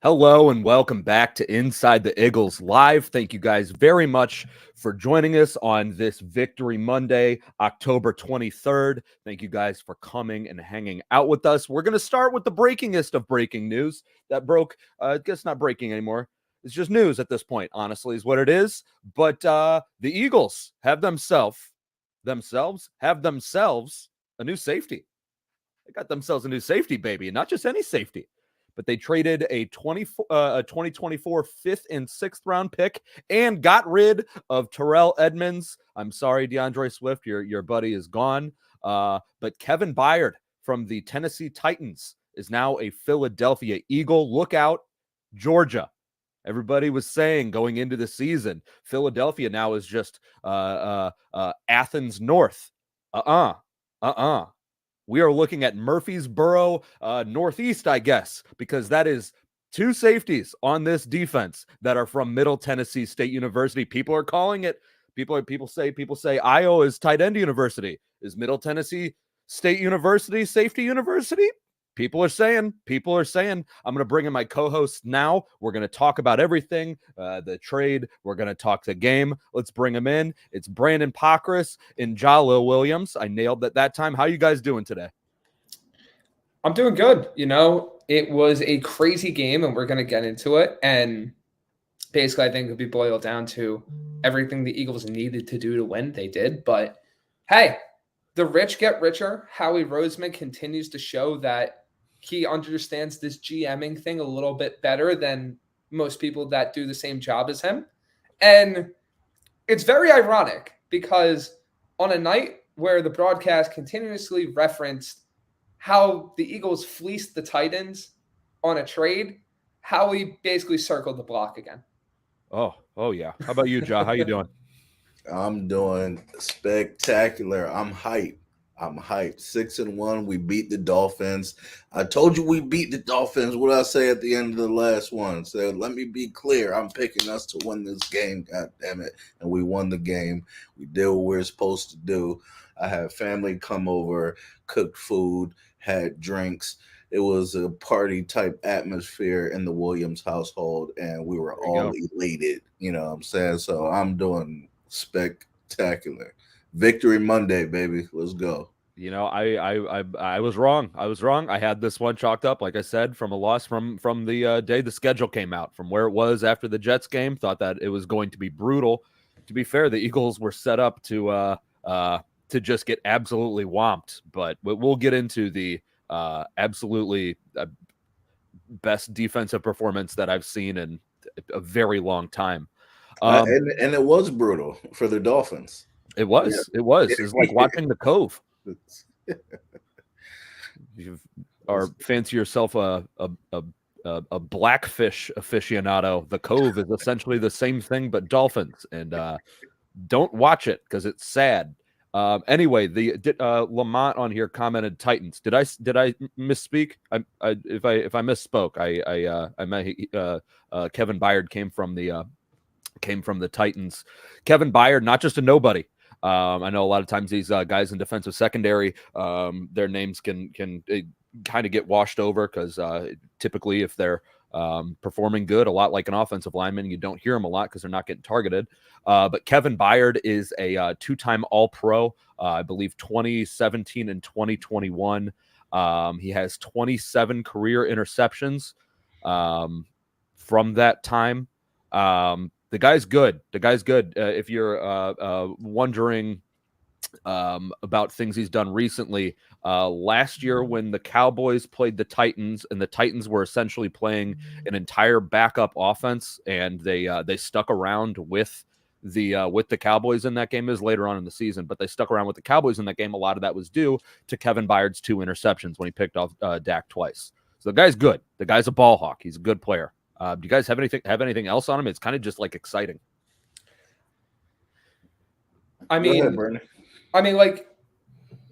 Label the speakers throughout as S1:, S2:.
S1: Hello and welcome back to Inside the Iggles Live. Thank you guys very much for joining us on this Victory Monday, October 23rd. Thank you guys for coming and hanging out with us. We're going to start with the breakingest of breaking news that broke. I guess not breaking anymore. It's just news at this point, honestly, is what it is. But the Eagles have themselves a new safety. They got themselves a new safety, baby, and not just any safety. But they traded a 2024 fifth and sixth round pick and got rid of Terrell Edmonds. I'm sorry, DeAndre Swift, your buddy is gone. But Kevin Byard from the Tennessee Titans is now a Philadelphia Eagle. Look out, Georgia. Everybody was saying going into the season, Philadelphia now is just Athens North. We are looking at Murfreesboro Northeast, I guess, because that is two safeties on this defense that are from Middle Tennessee State University. People are calling it. People say Iowa is tight end university. Is Middle Tennessee State University safety university? People are saying. I'm going to bring in my co-host now. We're going to talk about everything, the trade. We're going to talk the game. Let's bring him in. It's Brandon Pockris and Jalil Williams. I nailed that time. How you guys doing today?
S2: I'm doing good. It was a crazy game, and we're going to get into it. And basically, I think it'll be boiled down to everything the Eagles needed to do to win. They did. But, hey, the rich get richer. Howie Roseman continues to show that he understands this GMing thing a little bit better than most people that do the same job as him. And it's very ironic because on a night where the broadcast continuously referenced how the Eagles fleeced the Titans on a trade, Howie basically circled the block again.
S1: Oh yeah. How about you, Ja? How you doing?
S3: I'm doing spectacular. I'm hyped. 6-1. We beat the Dolphins. I told you we beat the Dolphins. What did I say at the end of the last one? So let me be clear. I'm picking us to win this game. God damn it. And we won the game. We did what we're supposed to do. I had family come over, cooked food, had drinks. It was a party type atmosphere in the Williams household, and we were all elated. You know what I'm saying? So I'm doing spectacular. Victory Monday, baby. Let's go.
S1: I was wrong. I had this one chalked up, like I said, from a loss from the day the schedule came out, from where it was after the Jets game. Thought that it was going to be brutal. To be fair, the Eagles were set up to just get absolutely whomped, but we'll get into the absolutely best defensive performance that I've seen in a very long time.
S3: And it was brutal for the Dolphins.
S1: It was. Yeah. It was. It's like watching the Cove. You fancy yourself a blackfish aficionado. The Cove is essentially the same thing, but dolphins. And don't watch it because it's sad. Anyway, Lamont on here commented Titans. Did I misspeak? If I misspoke, I meant Kevin Byard came from the Titans. Kevin Byard, not just a nobody. I know a lot of times these guys in defensive secondary, their names can kind of get washed over because typically if they're performing good, a lot like an offensive lineman, you don't hear them a lot because they're not getting targeted. But Kevin Byard is a two-time All-Pro, I believe 2017 and 2021. He has 27 career interceptions from that time. The guy's good. If you're wondering about things he's done recently, last year when the Cowboys played the Titans, and the Titans were essentially playing an entire backup offense, and they stuck around with the Cowboys in that game. Is later on in the season, but they stuck around with the Cowboys in that game. A lot of that was due to Kevin Byard's 2 interceptions when he picked off Dak twice. So the guy's good. The guy's a ball hawk. He's a good player. Do you guys have anything else on him? It's kind of just like exciting.
S2: I mean, like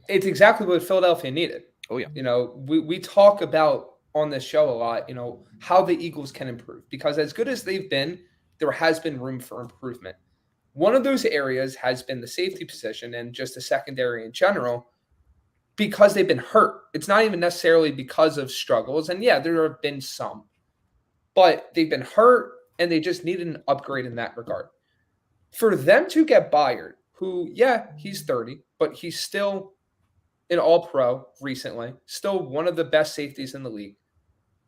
S2: it's exactly what Philadelphia needed.
S1: Oh yeah.
S2: We talk about on this show a lot, how the Eagles can improve, because as good as they've been, there has been room for improvement. One of those areas has been the safety position and just the secondary in general, because they've been hurt. It's not even necessarily because of struggles. And yeah, there have been some. but they've been hurt and they just needed an upgrade in that regard. For them to get Byard, who, yeah, he's 30, but he's still an all-pro recently, still one of the best safeties in the league.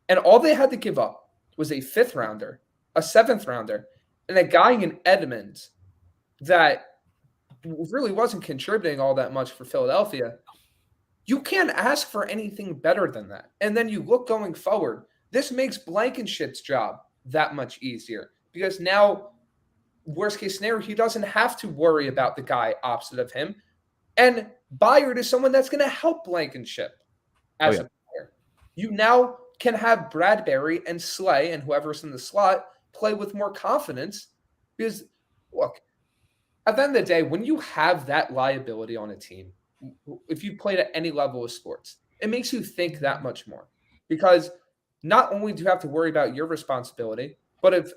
S2: And all they had to give up was a 5th rounder, a 7th rounder, and a guy in Edmonds that really wasn't contributing all that much for Philadelphia. You can't ask for anything better than that. And then you look going forward, this makes Blankenship's job that much easier because now, worst case scenario, he doesn't have to worry about the guy opposite of him. And Byard is someone that's going to help Blankenship as a player. You now can have Bradbury and Slay and whoever's in the slot play with more confidence because, look, at the end of the day, when you have that liability on a team, if you played at any level of sports, it makes you think that much more because not only do you have to worry about your responsibility, but if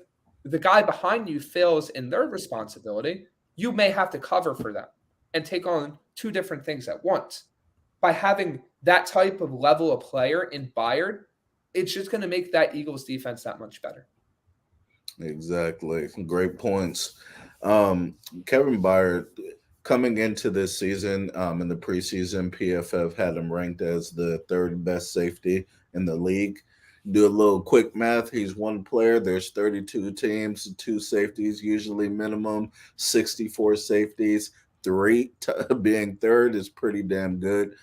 S2: the guy behind you fails in their responsibility, you may have to cover for them and take on 2 different things at once. By having that type of level of player in Byard, it's just going to make that Eagles defense that much better.
S3: Exactly. Great points. Kevin Byard, coming into this season, in the preseason, PFF had him ranked as the 3rd best safety in the league. Do a little quick math. He's one player. There's 32 teams, 2 safeties, usually minimum 64 safeties. 3 being 3rd is pretty damn good.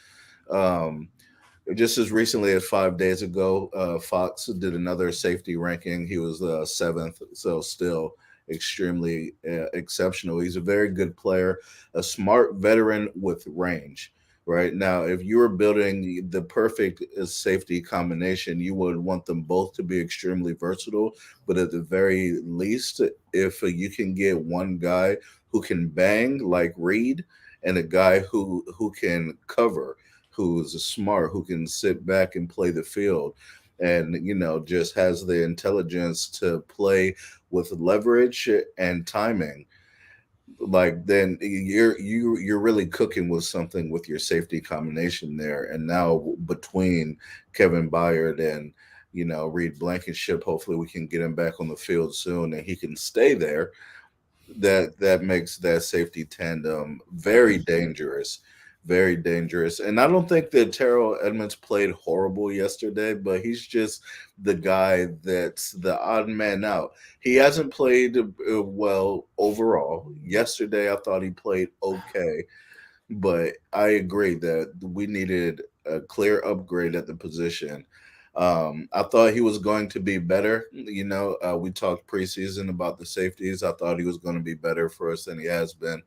S3: Just as recently as 5 days ago, Fox did another safety ranking. He was 7th, so still extremely exceptional. He's a very good player, a smart veteran with range. Right now, if you were building the perfect safety combination, you would want them both to be extremely versatile. But at the very least, if you can get one guy who can bang like Reed and a guy who can cover, who's smart, who can sit back and play the field, and just has the intelligence to play with leverage and timing, like then you're really cooking with something with your safety combination there. And now between Kevin Byard and Reed Blankenship, hopefully we can get him back on the field soon and he can stay there. That makes that safety tandem very dangerous. Very dangerous. And I don't think that Terrell Edmonds played horrible yesterday, but he's just the guy that's the odd man out. He hasn't played well overall. Yesterday, I thought he played okay, but I agree that we needed a clear upgrade at the position. I thought he was going to be better. We talked preseason about the safeties. I thought he was going to be better for us than he has been.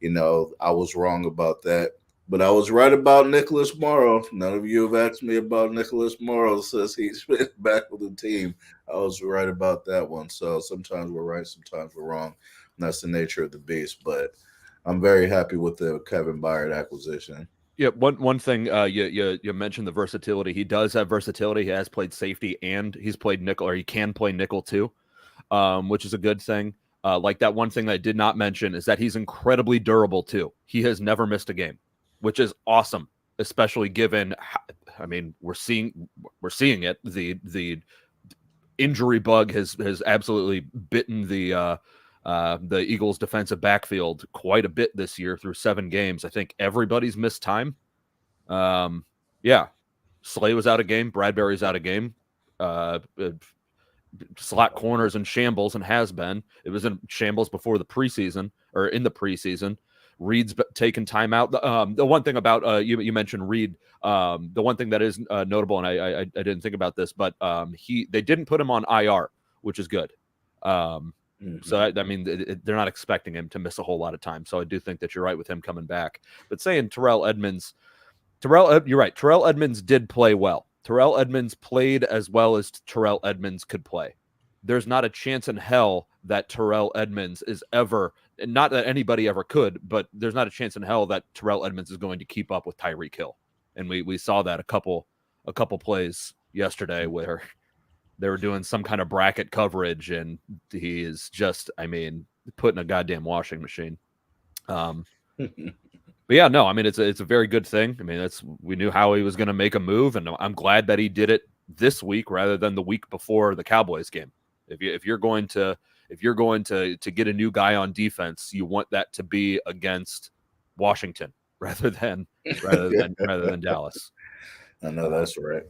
S3: I was wrong about that. But I was right about Nicholas Morrow. None of you have asked me about Nicholas Morrow since he's been back with the team. I was right about that one. So sometimes we're right, sometimes we're wrong. And that's the nature of the beast. But I'm very happy with the Kevin Byard acquisition.
S1: Yeah, one thing you mentioned the versatility. He does have versatility. He has played safety and he's played nickel, or he can play nickel too, which is a good thing. Like that one thing that I did not mention is that he's incredibly durable too. He has never missed a game, which is awesome, especially given, I mean, we're seeing it. The injury bug has absolutely bitten the Eagles defensive backfield quite a bit this year through 7 games. I think everybody's missed time. Slay was out of game. Bradbury's out of game. Slot corners in shambles and has been. It was in shambles before the preseason or in the preseason. Reed's taken time out. The one thing about you mentioned Reed. The one thing that is notable, and I didn't think about this, but they didn't put him on IR, which is good. So I mean, they're not expecting him to miss a whole lot of time. So I do think that you're right with him coming back. But saying Terrell Edmonds, you're right. Terrell Edmonds did play well. Terrell Edmonds played as well as Terrell Edmonds could play. There's not a chance in hell that Terrell Edmonds is ever, not that anybody ever could, but there's not a chance in hell that Terrell Edmonds is going to keep up with Tyreek Hill. And we saw that a couple plays yesterday where they were doing some kind of bracket coverage, and he is just, I mean, put in a goddamn washing machine. But yeah, no, I mean, it's a very good thing. I mean, we knew how he was going to make a move, and I'm glad that he did it this week rather than the week before the Cowboys game. If you're going to get a new guy on defense, you want that to be against Washington rather than Dallas.
S3: I know that's right.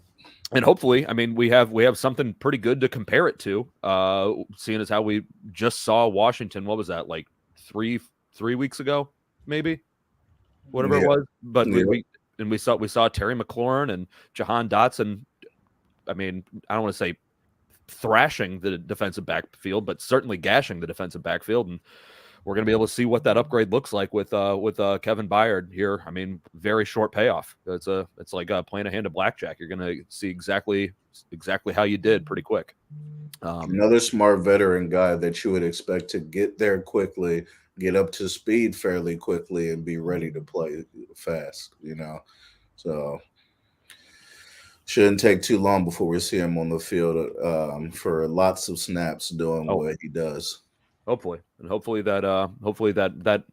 S1: And hopefully, I mean, we have something pretty good to compare it to. Seeing as how we just saw Washington, what was that, like three weeks ago, maybe, whatever it was. But we saw Terry McLaurin and Jahan Dotson. I mean, I don't want to say thrashing the defensive backfield, but certainly gashing the defensive backfield. And we're going to be able to see what that upgrade looks like with Kevin Byard here. I mean, very short payoff. It's like playing a hand of blackjack. You're going to see exactly how you did pretty quick.
S3: Another smart veteran guy that you would expect to get there quickly, get up to speed fairly quickly, and be ready to play fast. So shouldn't take too long before we see him on the field for lots of snaps doing what he does. Hopefully
S1: that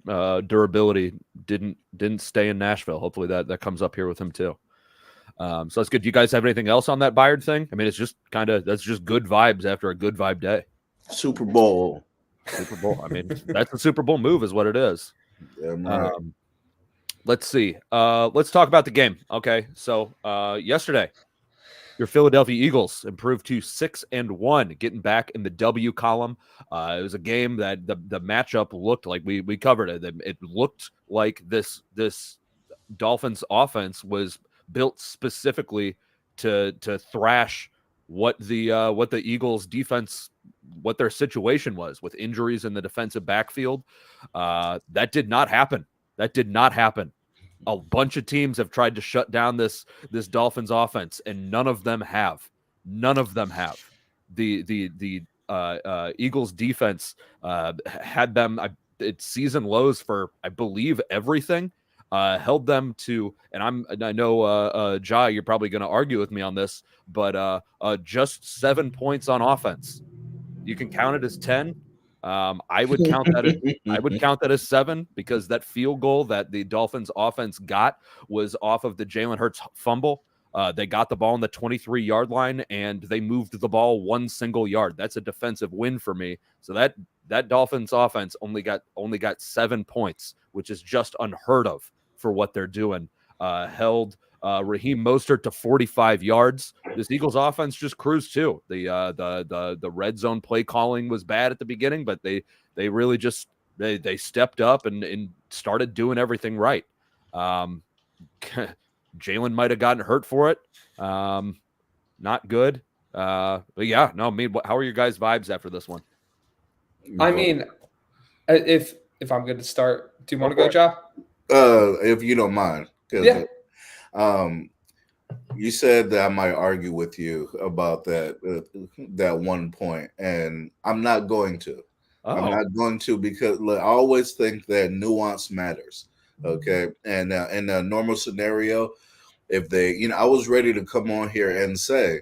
S1: durability didn't stay in Nashville. Hopefully that comes up here with him too. So that's good. Do you guys have anything else on that Byard thing? I mean, it's just that's just good vibes after a good vibe day.
S3: Super Bowl.
S1: I mean, that's a Super Bowl move is what it is.
S3: Damn right.
S1: Let's see. Let's talk about the game. Okay. So yesterday, your Philadelphia Eagles improved to 6-1, getting back in the W column. It was a game that the matchup looked like we covered it. It looked like this Dolphins offense was built specifically to thrash what the Eagles defense, what their situation was with injuries in the defensive backfield. That did not happen. A bunch of teams have tried to shut down this Dolphins offense, and none of them have. The Eagles defense had them at season lows for, I believe, everything. Held them to, and I know Jai, you're probably going to argue with me on this, but just 7 points on offense. You can count it as 10. I would count that as 7, because that field goal that the Dolphins offense got was off of the Jalen Hurts fumble. They got the ball on the 23-yard line, and they moved the ball 1 single yard. That's a defensive win for me. So that Dolphins offense only got 7 points, which is just unheard of for what they're doing. Held Raheem Mostert to 45 yards. This Eagles offense just cruised too. The red zone play calling was bad at the beginning, but they really just they stepped up and started doing everything right. Jalen might have gotten hurt for it. Not good. But yeah, no. I mean, how are your guys' vibes after this one?
S2: I mean, if I'm going to start, do you want to go, Ja?
S3: If you don't mind.
S2: Yeah.
S3: You said that I might argue with you about that 1 point, and I'm not going to. I'm not going to, because look, I always think that nuance matters. Okay, and in a normal scenario, if they, I was ready to come on here and say,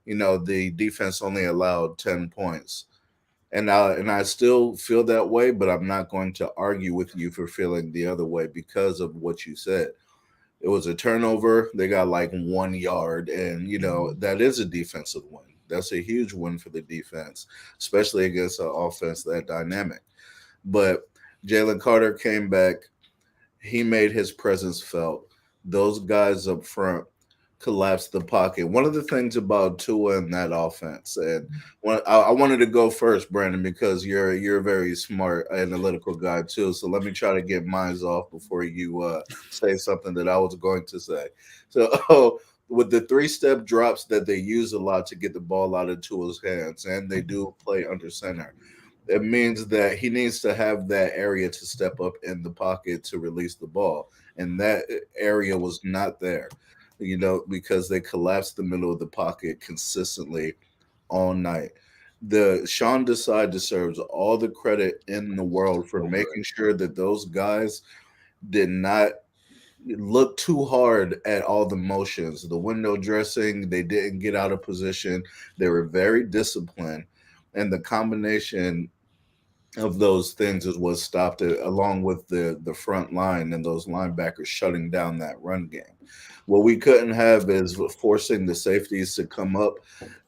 S3: the defense only allowed 10 points. And I still feel that way, but I'm not going to argue with you for feeling the other way because of what you said. It was a turnover. They got like 1 yard, and that is a defensive win. That's a huge win for the defense, especially against an offense that dynamic. But Jalen Carter came back. He made his presence felt. Those guys up front collapsed the pocket. One of the things about Tua in that offense, and I wanted to go first, Brandon, because you're a very smart analytical guy too. So let me try to get mine off before you say something that I was going to say. So with the 3-step drops that they use a lot to get the ball out of Tua's hands, and they do play under center, it means that he needs to have that area to step up in the pocket to release the ball, and that area was not there. Because they collapsed the middle of the pocket consistently all night. Sean Desai deserves all the credit in the world for making sure that those guys did not look too hard at all the motions. The window dressing, they didn't get out of position. They were very disciplined. And the combination of those things is what stopped it, along with the front line and those linebackers shutting down that run game. What we couldn't have is forcing the safeties to come up,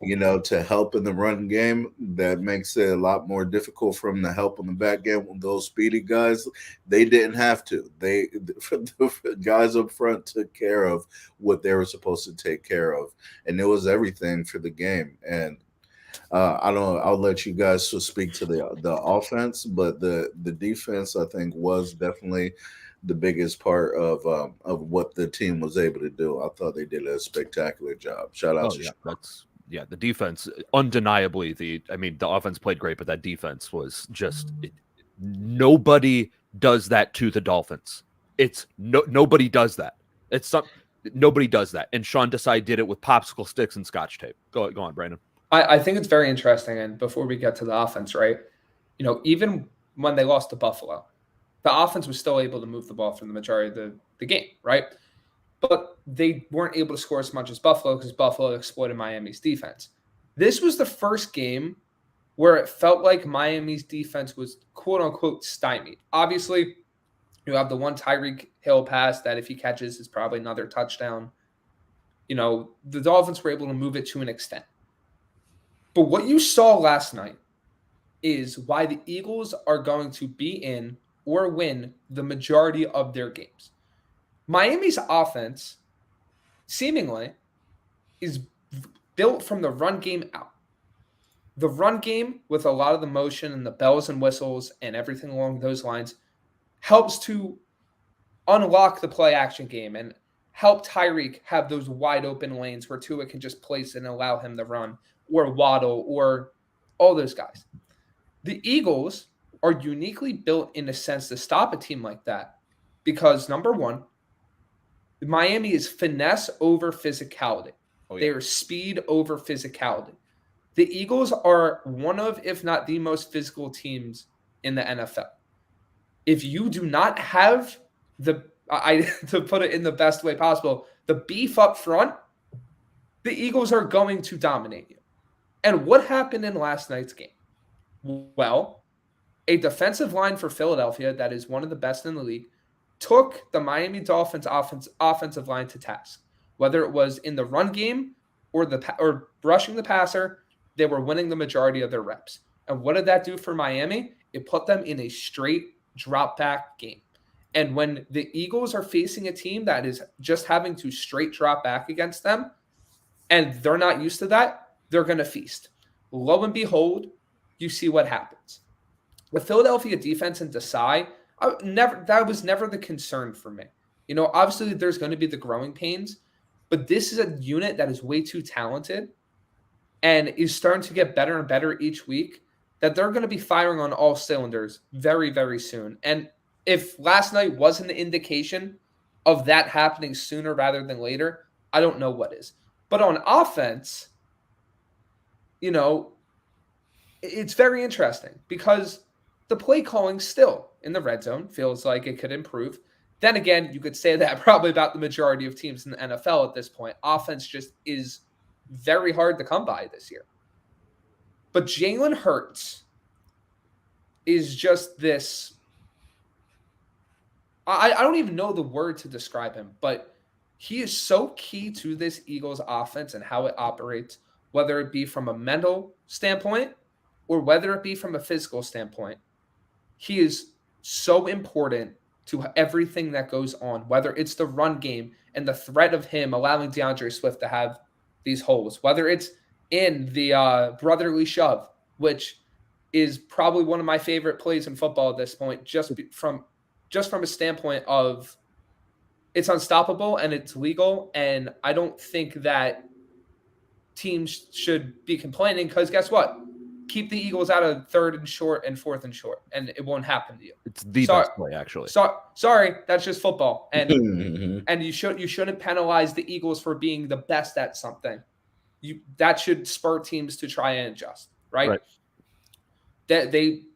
S3: to help in the run game. That makes it a lot more difficult for them to help in the back game with those speedy guys. They didn't have to. The guys up front took care of what they were supposed to take care of, and it was everything for the game. And I don't. I'll let you guys speak to the offense, but the defense I think was definitely the biggest part of what the team was able to do. I thought they did a spectacular job. Shout out
S1: Oh
S3: to
S1: yeah, the defense undeniably. The offense played great, but that defense was just nobody does that to the Dolphins. It's nobody does that. Nobody does that. And Sean Desai did it with popsicle sticks and scotch tape. Go on, Brandon.
S2: I think it's very interesting. And before we get to the offense, right? Even when they lost to Buffalo, the offense was still able to move the ball for the majority of the game, right? But they weren't able to score as much as Buffalo because Buffalo exploited Miami's defense. This was the first game where it felt like Miami's defense was quote-unquote stymied. Obviously, you have the one Tyreek Hill pass that if he catches is probably another touchdown. The Dolphins were able to move it to an extent. But what you saw last night is why the Eagles are going to be in or win the majority of their games. Miami's offense seemingly is built from the run game out. The run game, with a lot of the motion and the bells and whistles and everything along those lines, helps to unlock the play action game and help Tyreek have those wide open lanes where Tua can just place it and allow him to run, or Waddle, or all those guys. The Eagles are uniquely built in a sense to stop a team like that because, number one, Miami is finesse over physicality. Oh, yeah. They are speed over physicality. The Eagles are one of, if not the most physical teams in the NFL. If you do not have to put it in the best way possible, the beef up front, the Eagles are going to dominate you. And what happened in last night's game? Well, a defensive line for Philadelphia that is one of the best in the league took the Miami Dolphins offensive line to task. Whether it was in the run game or rushing the passer, they were winning the majority of their reps. And what did that do for Miami? It put them in a straight drop back game. And when the Eagles are facing a team that is just having to straight drop back against them, and they're not used to that, they're going to feast. Lo and behold, you see what happens. The Philadelphia defense and Desai, that was never the concern for me. Obviously there's going to be the growing pains, but this is a unit that is way too talented and is starting to get better and better each week, that they're going to be firing on all cylinders very, very soon. And if last night wasn't an indication of that happening sooner rather than later, I don't know what is. But on offense, it's very interesting because the play calling still in the red zone feels like it could improve. Then again, you could say that probably about the majority of teams in the NFL at this point. Offense just is very hard to come by this year. But Jalen Hurts is just this. I don't even know the word to describe him, but he is so key to this Eagles offense and how it operates, whether it be from a mental standpoint or whether it be from a physical standpoint. He is so important to everything that goes on, whether it's the run game and the threat of him allowing DeAndre Swift to have these holes, whether it's in the brotherly shove, which is probably one of my favorite plays in football at this point, just from a standpoint of it's unstoppable and it's legal. And I don't think that teams should be complaining because guess what? Keep the Eagles out of 3rd and short and 4th and short, and it won't happen to you.
S1: It's the best play, actually.
S2: Sorry, that's just football, and and you shouldn't penalize the Eagles for being the best at something. That should spur teams to try and adjust, right? The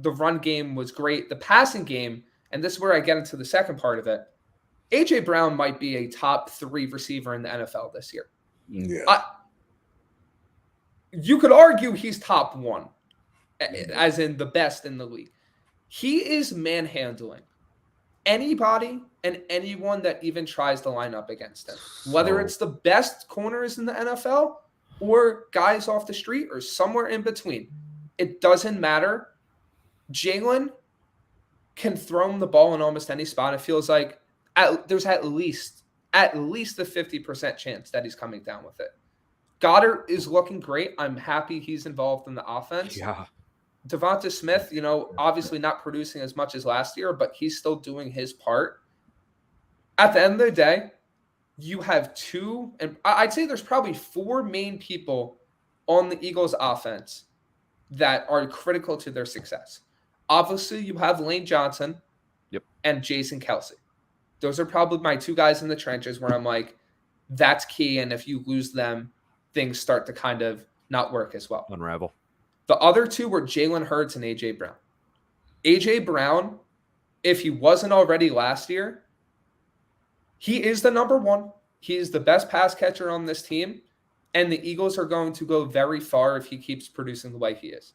S2: run game was great. The passing game, and this is where I get into the second part of it. AJ Brown might be a top 3 receiver in the NFL this year.
S3: Yeah.
S2: You could argue he's top 1, as in the best in the league. He is manhandling anybody and anyone that even tries to line up against him, whether it's the best corners in the NFL or guys off the street or somewhere in between. It doesn't matter. Jalen can throw him the ball in almost any spot. It feels like there's at least a 50% chance that he's coming down with it. Goddard is looking great. I'm happy he's involved in the offense.
S1: Yeah.
S2: Devonta Smith, obviously not producing as much as last year, but he's still doing his part. At the end of the day, you have two, and I'd say there's probably four main people on the Eagles offense that are critical to their success. Obviously, you have Lane Johnson and Jason Kelsey. Those are probably my two guys in the trenches where I'm like, that's key. And if you lose them, things start to kind of not work as well.
S1: Unravel.
S2: The other two were Jalen Hurts and A.J. Brown. A.J. Brown, if he wasn't already last year, he is the number one. He is the best pass catcher on this team. And the Eagles are going to go very far if he keeps producing the way he is.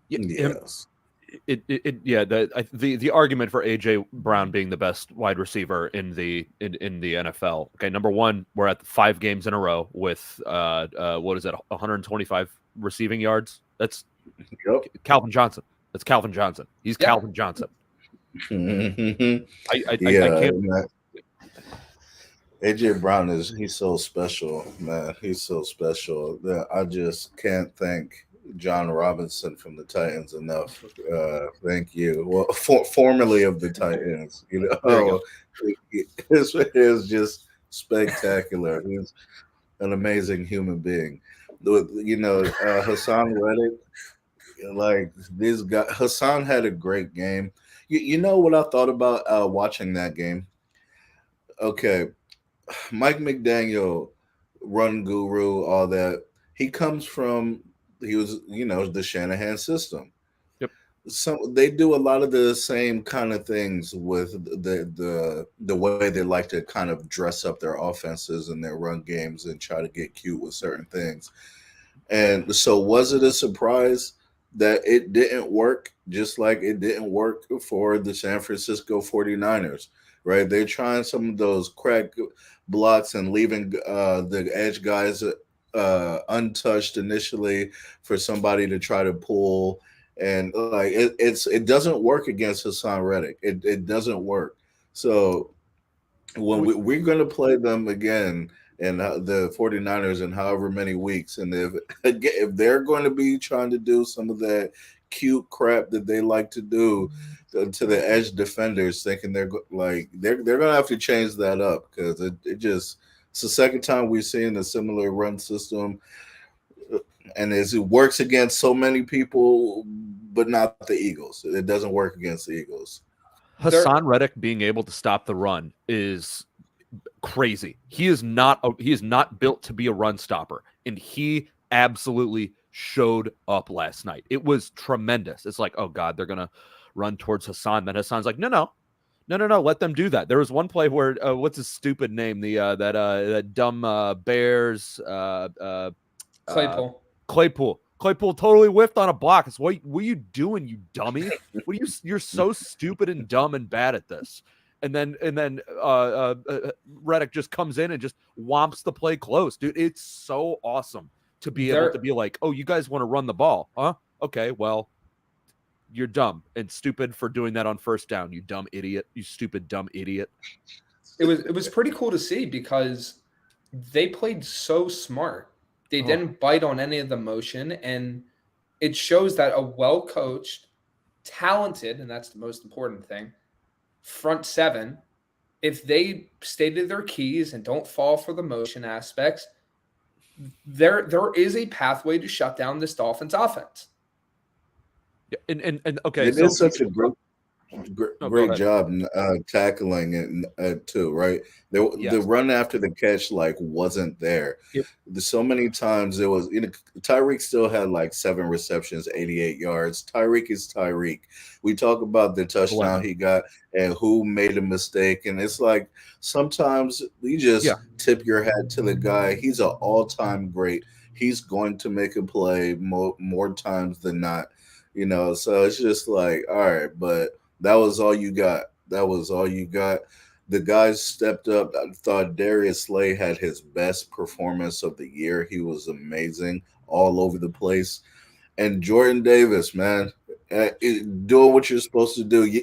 S3: Yes.
S1: The argument for AJ Brown being the best wide receiver in the NFL. Okay, number one, we're at 5 games in a row with 125 receiving yards. That's Calvin Johnson. That's Calvin Johnson. He's Calvin Johnson. I can't.
S3: AJ Brown he's so special, man. He's so special that I just can't thank John Robinson from the Titans enough. Thank you. Well, formerly of the Titans, it's just spectacular. He's an amazing human being. Hassan Reddick, like this guy. Hassan had a great game. You know what I thought about watching that game? Okay, Mike McDaniel, run guru, all that. He was the Shanahan system.
S1: Yep.
S3: So they do a lot of the same kind of things with the way they like to kind of dress up their offenses and their run games and try to get cute with certain things. And so was it a surprise that it didn't work, just like it didn't work for the San Francisco 49ers, right? They're trying some of those crack blocks and leaving the edge guys untouched initially for somebody to try to pull, and like it doesn't work against Hassan Reddick. It doesn't work. So when we're going to play them again and the 49ers in however many weeks, and if they're going to be trying to do some of that cute crap that they like to do to the edge defenders, thinking they're going to have to change that up, because it's the second time we've seen a similar run system, and it works against so many people, but not the Eagles. It doesn't work against the Eagles.
S1: Hassan Reddick being able to stop the run is crazy. He is not built to be a run stopper, and he absolutely showed up last night. It was tremendous. It's like, oh God, they're gonna run towards Hassan. Then Hassan's like, no, let them do that. There was one play where what's his stupid name? That dumb Bears Claypool totally whiffed on a block. It's what are you doing, you dummy? You're so stupid and dumb and bad at this. And then Reddick just comes in and just whomps the play close. Dude, it's so awesome to be able to be like, oh, you guys want to run the ball, huh? Okay, well, you're dumb and stupid for doing that on first down, you dumb idiot, you stupid dumb idiot.
S2: It was pretty cool to see because they played so smart. They didn't bite on any of the motion, and it shows that a well-coached, talented, and that's the most important thing, front seven, if they stay to their keys and don't fall for the motion aspects, there is a pathway to shut down this Dolphins offense.
S1: Yeah, and okay,
S3: it is such a great job tackling it too, right? The run after the catch wasn't there.
S1: Yep.
S3: So many times it was. Tyreek still had 7 receptions, 88 yards. Tyreek is Tyreek. We talk about the touchdown he got and who made a mistake, and it's like sometimes you just tip your hat to the guy. He's an all-time great. He's going to make a play more times than not. So it's just all right, but that was all you got. that was all you got. The guys stepped up. I thought Darius Slay had his best performance of the year. He was amazing all over the place. And Jordan Davis, man, doing what you're supposed to do.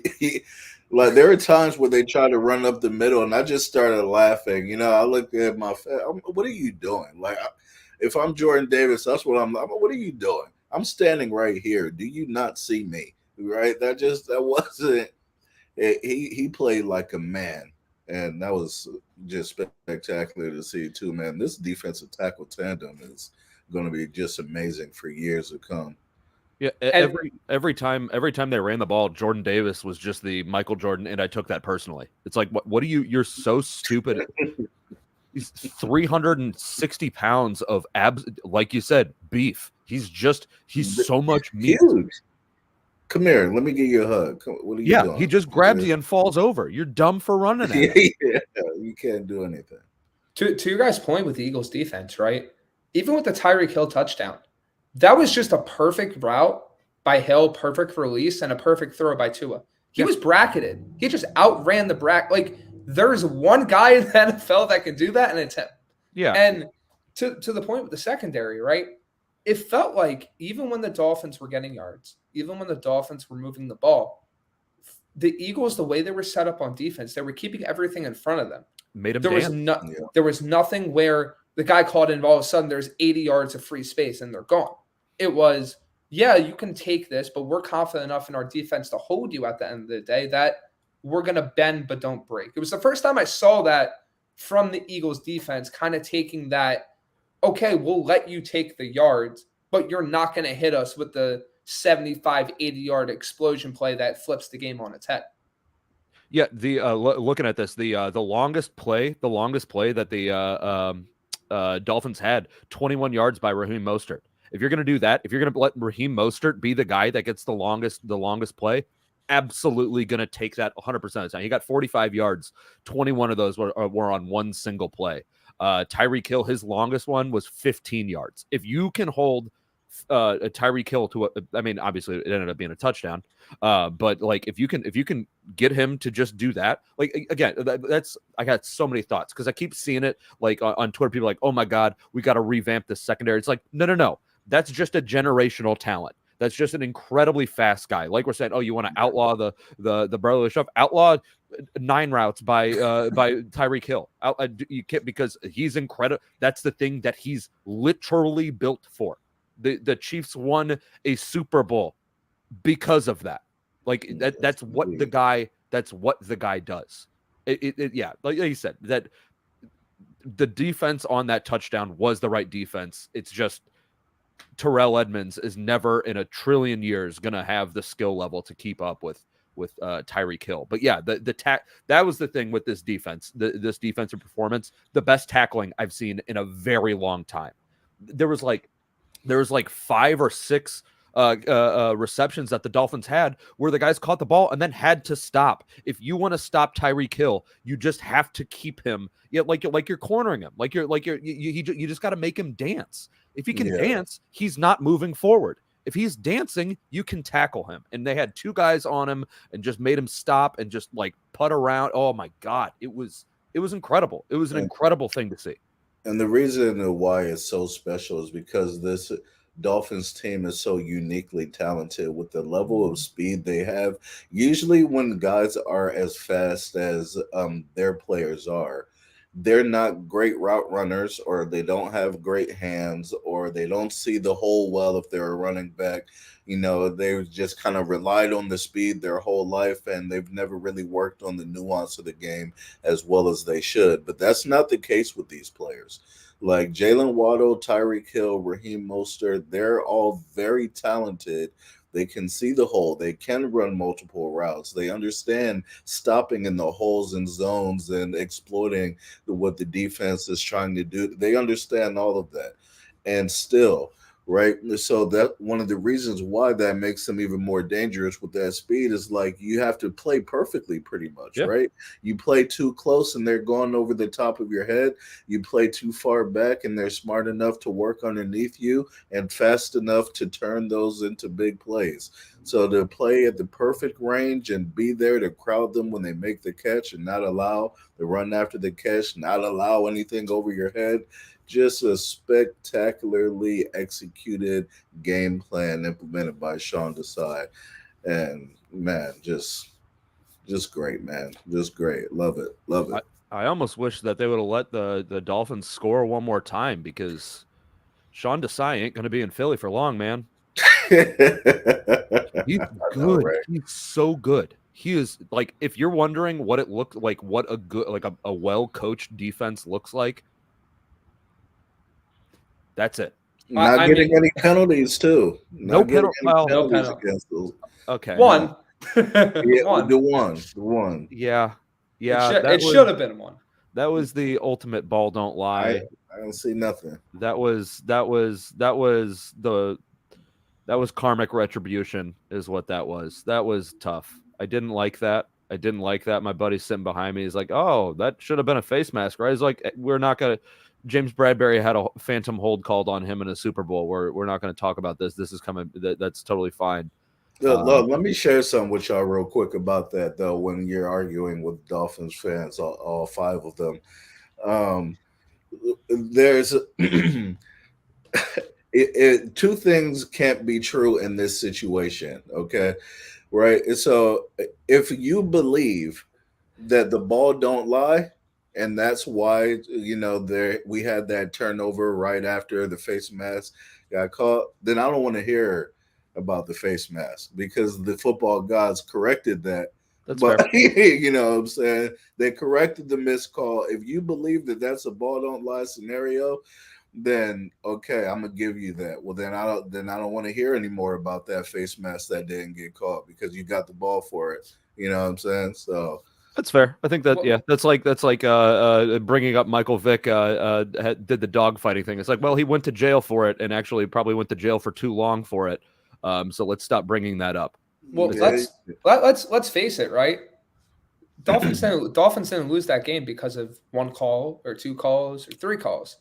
S3: Like there are times where they try to run up the middle, and I just started laughing. I looked at what are you doing? Like, if I'm Jordan Davis, that's what I'm. What are you doing? I'm standing right here. Do you not see me? Right? That wasn't. He played like a man, and that was just spectacular to see too, man. This defensive tackle tandem is going to be just amazing for years to come.
S1: Yeah, every time they ran the ball, Jordan Davis was just the Michael Jordan, and I took that personally. It's like, what do you? You're so stupid. He's 360 pounds of abs, like you said, beef. He's so much meat.
S3: Huge. Come here, let me give you a hug. What are you doing?
S1: He just grabs you and falls over. You're dumb for running at him.
S3: Yeah, you can't do anything.
S2: To your guys' point with the Eagles defense, right? Even with the Tyreek Hill touchdown, that was just a perfect route by Hill, perfect release, and a perfect throw by Tua. He was bracketed. He just outran the bracket. Like, there's one guy in the NFL that can do that, and it's him.
S1: Yeah.
S2: And to the point with the secondary, right? It felt like even when the Dolphins were getting yards, even when the Dolphins were moving the ball, the Eagles, the way they were set up on defense, they were keeping everything in front of them.
S1: Made them
S2: There was nothing where the guy caught it and all of a sudden there's 80 yards of free space and they're gone. It was, yeah, you can take this, but we're confident enough in our defense to hold you at the end of the day that we're going to bend but don't break. It was the first time I saw that from the Eagles defense, kind of taking that, okay, we'll let you take the yards, but you're not going to hit us with the 75, 80-yard explosion play that flips the game on its head.
S1: Yeah, the looking at this, the longest play that the Dolphins had, 21 yards by Raheem Mostert. If you're going to do that, if you're going to let Raheem Mostert be the guy that gets the longest play, absolutely going to take that 100% of the time. He got 45 yards. 21 of those were on one single play. Tyreek Hill, his longest one was 15 yards. If you can hold Tyreek Hill to obviously it ended up being a touchdown, but like if you can get him to just do that, like again, that's I got so many thoughts because I keep seeing it like on Twitter. People are like, oh my god, we got to revamp this secondary. It's like no, that's just a generational talent. That's just an incredibly fast guy. Like we're saying, oh, you want to outlaw the brotherly stuff? Outlaw 9 routes by Tyreek Hill. You can't, because he's incredible. That's the thing that he's literally built for. The Chiefs won a Super Bowl because of that. Like that's what the guy does. Yeah, like you said, that the defense on that touchdown was the right defense. It's just Terrell Edmonds is never in a trillion years going to have the skill level to keep up with Tyreek Hill. But yeah, that was the thing with this defense, this defensive performance, the best tackling I've seen in a very long time. There was like 5 or 6 receptions that the Dolphins had where the guys caught the ball and then had to stop. If you want to stop Tyreek Hill, you just have to keep him. Yeah, like you're cornering him. You just got to make him dance. If he can dance, he's not moving forward. If he's dancing, you can tackle him. And they had 2 guys on him and just made him stop and just like putt around. Oh my God, it was incredible. It was an incredible thing to see.
S3: And the reason why it's so special is because this Dolphins team is so uniquely talented with the level of speed they have. Usually when guys are as fast as their players are, they're not great route runners, or they don't have great hands, or they don't see the hole well if they're a running back. They've just kind of relied on the speed their whole life, and they've never really worked on the nuance of the game as well as they should. But that's not the case with these players. Like Jalen Waddle, Tyreek Hill, Raheem Mostert, they're all very talented. They can see the hole. They can run multiple routes. They understand stopping in the holes and zones and exploiting what the defense is trying to do. They understand all of that. And still, right? So that one of the reasons why that makes them even more dangerous with that speed is like you have to play perfectly pretty much,
S1: Yeah.
S3: right? You play too close and they're going over the top of your head. You play too far back and they're smart enough to work underneath you and fast enough to turn those into big plays. So to play at the perfect range and be there to crowd them when they make the catch and not allow the run after the catch, not allow anything over your head, just a spectacularly executed game plan implemented by Sean Desai. And man, just great, man. Just great. Love it. Love it.
S1: I almost wish that they would have let the Dolphins score one more time because Sean Desai ain't going to be in Philly for long, man. He's good.
S3: Right?
S1: He's so good. He is like, if you're wondering what it looked like, what a good, like a well-coached defense looks like, that's it.
S3: Not
S2: I
S3: getting
S2: mean,
S3: any penalties too.
S1: No
S3: Not getting any
S1: penalty.
S2: no
S3: penalties
S2: penalty.
S3: against those.
S1: Okay.
S2: One.
S3: Yeah,
S2: One.
S3: the one.
S1: Yeah.
S2: It should have been one.
S1: That was the ultimate ball don't lie.
S3: I don't see nothing.
S1: That was karmic retribution is what that was. That was tough. I didn't like that. My buddy sitting behind me is like, "Oh, that should have been a face mask, right?" He's like, "We're not gonna." James Bradbury had a phantom hold called on him in a Super Bowl. We're not going to talk about this. This is coming. That's totally fine.
S3: Look, let me share something with y'all real quick about that though. When you're arguing with Dolphins fans, all five of them, there's two things can't be true in this situation. Okay, right? So if you believe that the ball don't lie, and that's why there we had that turnover right after the face mask got caught, then I don't want to hear about the face mask because the football gods corrected that.
S1: That's
S3: But
S1: fair.
S3: you know what I'm saying? They corrected the missed call. If you believe that that's a ball don't lie scenario, then okay, I'm gonna give you that. Well, then I don't want to hear any more about that face mask that didn't get caught because you got the ball for it. You know what I'm saying? So
S1: that's fair. I think that that's like bringing up Michael Vick did the dog fighting thing. It's like, well, he went to jail for it and actually probably went to jail for too long for it. So let's stop bringing that up.
S2: Well, let's face it, right? Dolphins didn't lose that game because of one call or two calls or three calls.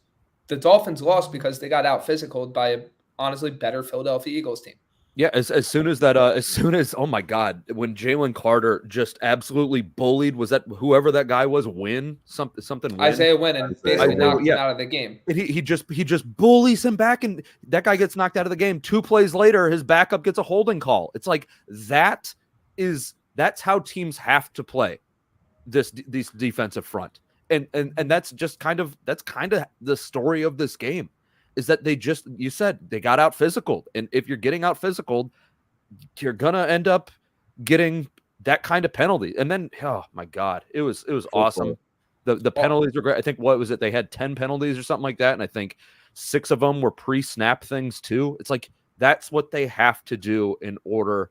S2: The Dolphins lost because they got out physicaled by a honestly better Philadelphia Eagles team.
S1: Yeah, as soon as oh my God, when Jalen Carter just absolutely bullied, was that whoever that guy was, something Wynn?
S2: Isaiah Wynn and basically knocked him out of the game.
S1: And he just bullies him back, and that guy gets knocked out of the game. 2 plays later, his backup gets a holding call. It's like that's how teams have to play these defensive front, and that's kind of the story of this game. Is that you said they got out physical. And if you're getting out physical, you're going to end up getting that kind of penalty. And then, oh my God, it was awesome. The penalties were great. I think, what was it? They had 10 penalties or something like that. And I think 6 of them were pre-snap things too. It's like, that's what they have to do in order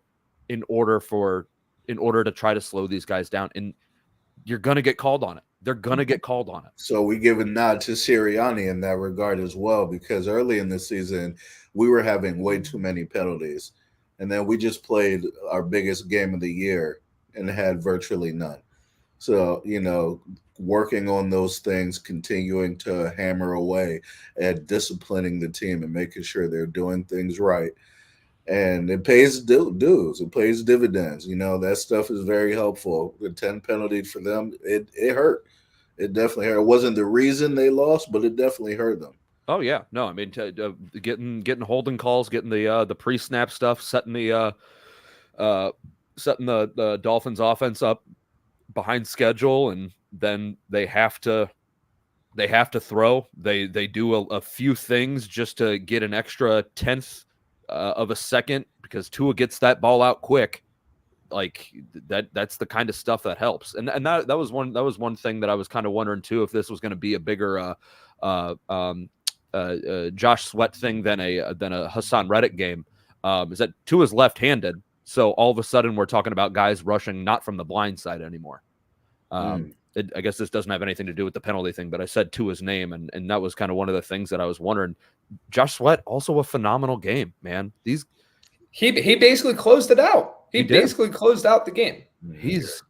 S1: to try to slow these guys down. And you're going to get called on it. They're going to get called on it.
S3: So we give a nod to Sirianni in that regard as well, because early in the season, we were having way too many penalties. And then we just played our biggest game of the year and had virtually none. So, working on those things, continuing to hammer away at disciplining the team and making sure they're doing things right. And it pays dues. It pays dividends. That stuff is very helpful. The 10 penalties for them, it hurt. It definitely hurt. It wasn't the reason they lost, but it definitely hurt them.
S1: Oh yeah, no, I mean, getting holding calls, getting the pre-snap stuff, setting the Dolphins offense up behind schedule, and then they have to throw. They do a few things just to get an extra 1/10 of a second because Tua gets that ball out quick. Like that's the kind of stuff that helps. And that was one thing that I was kind of wondering too, if this was going to be a bigger Josh Sweat thing than a Hassan Reddick game. Is that Tua's left-handed, so all of a sudden we're talking about guys rushing not from the blind side anymore. I guess this doesn't have anything to do with the penalty thing, but I said Tua's name, and that was kind of one of the things that I was wondering. Josh Sweat, also a phenomenal game, man.
S2: He basically closed it out. He
S1: did.
S2: basically closed out the game.
S1: He's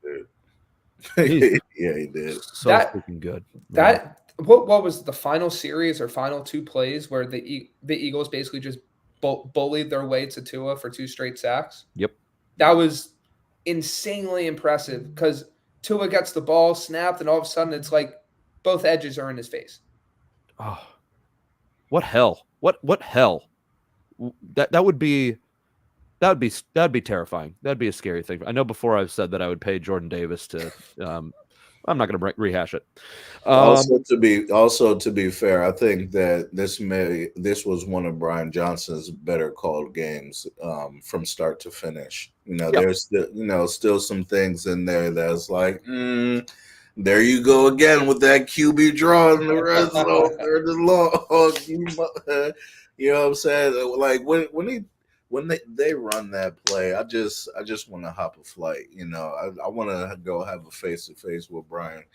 S3: yeah, he did.
S1: so freaking good.
S2: Man. What was the final series or final 2 plays where the Eagles basically just bullied their way to Tua for 2 straight sacks?
S1: Yep.
S2: That was insanely impressive because Tua gets the ball snapped, and all of a sudden it's like both edges are in his face.
S1: Oh, what hell? What hell? That'd be terrifying. That'd be a scary thing. I know before I've said that I would pay Jordan Davis to. I'm not going to rehash it.
S3: Also, to be fair, I think that this was one of Brian Johnson's better called games from start to finish. There's still some things in there that's like, there you go again with that QB draw in the red zone. You know what I'm saying? Like when they run that play, I just want to hop a flight. I want to go have a face-to-face with Brian.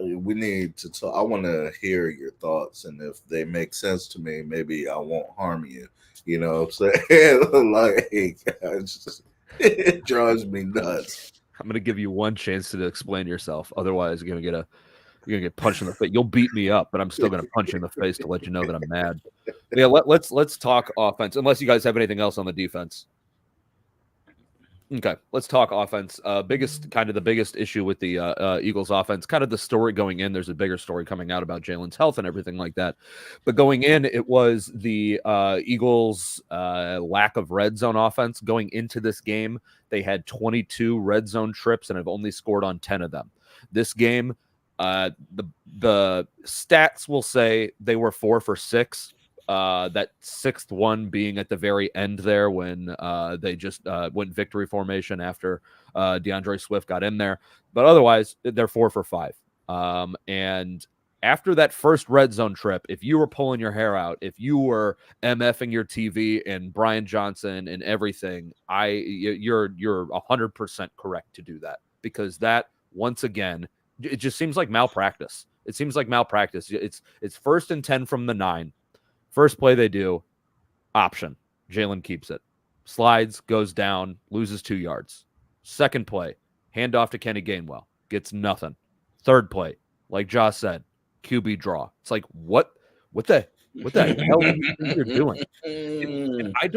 S3: We need to talk. I want to hear your thoughts, and if they make sense to me, maybe I won't harm you. You know what I'm saying? Like, it drives me nuts.
S1: I'm gonna give you one chance to explain yourself. Otherwise, you're gonna get punched in the face. You'll beat me up, but I'm still gonna punch you in the face to let you know that I'm mad. Yeah, let's talk offense. Unless you guys have anything else on the defense. Okay, let's talk offense. The biggest issue with the Eagles offense, kind of the story going in. There's a bigger story coming out about Jalen's health and everything like that. But going in, it was the Eagles' lack of red zone offense. Going into this game, they had 22 red zone trips and have only scored on 10 of them. This game, the stats will say they were 4 for 6. That 6th one being at the very end there when they just went victory formation after DeAndre Swift got in there. But otherwise, they're 4 for 5. And after that first red zone trip, if you were pulling your hair out, if you were MFing your TV and Brian Johnson and everything, you're 100% correct to do that, because that, once again, it just seems like malpractice. It seems like malpractice. It's 1st and 10 from the 9. First play they do, option. Jalen keeps it. Slides, goes down, loses 2 yards. Second play, handoff to Kenny Gainwell. Gets nothing. Third play, like Josh said, QB draw. It's like, what the hell are you doing? And I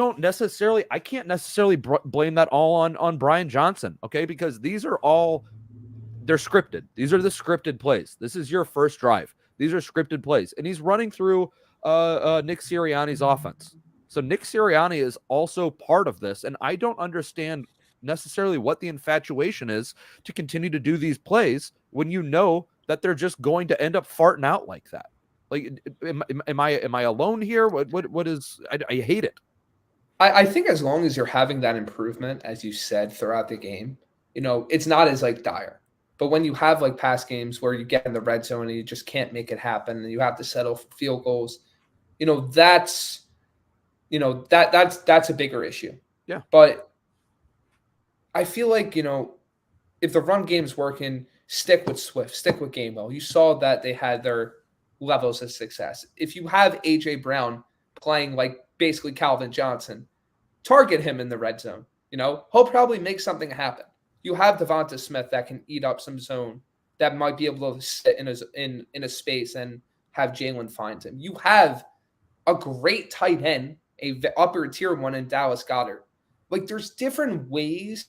S1: can't necessarily blame that all on Brian Johnson, okay? Because they're scripted. These are the scripted plays. This is your first drive. These are scripted plays. And he's running through Nick Sirianni's offense. So Nick Sirianni is also part of this, and I don't understand necessarily what the infatuation is to continue to do these plays when you know that they're just going to end up farting out like that. Like, am I alone here? What is? I hate it.
S2: I think as long as you're having that improvement, as you said, throughout the game, it's not as like dire. But when you have like past games where you get in the red zone and you just can't make it happen, and you have to settle for field goals, that's a bigger issue.
S1: Yeah.
S2: But I feel like, if the run game's working, stick with Swift, stick with Gainwell. You saw that they had their levels of success. If you have AJ Brown playing like basically Calvin Johnson, target him in the red zone. He'll probably make something happen. You have Devonta Smith that can eat up some zone, that might be able to sit in a space and have Jalen find him. You have a great tight end, a upper tier one in Dallas Goedert. Like, there's different ways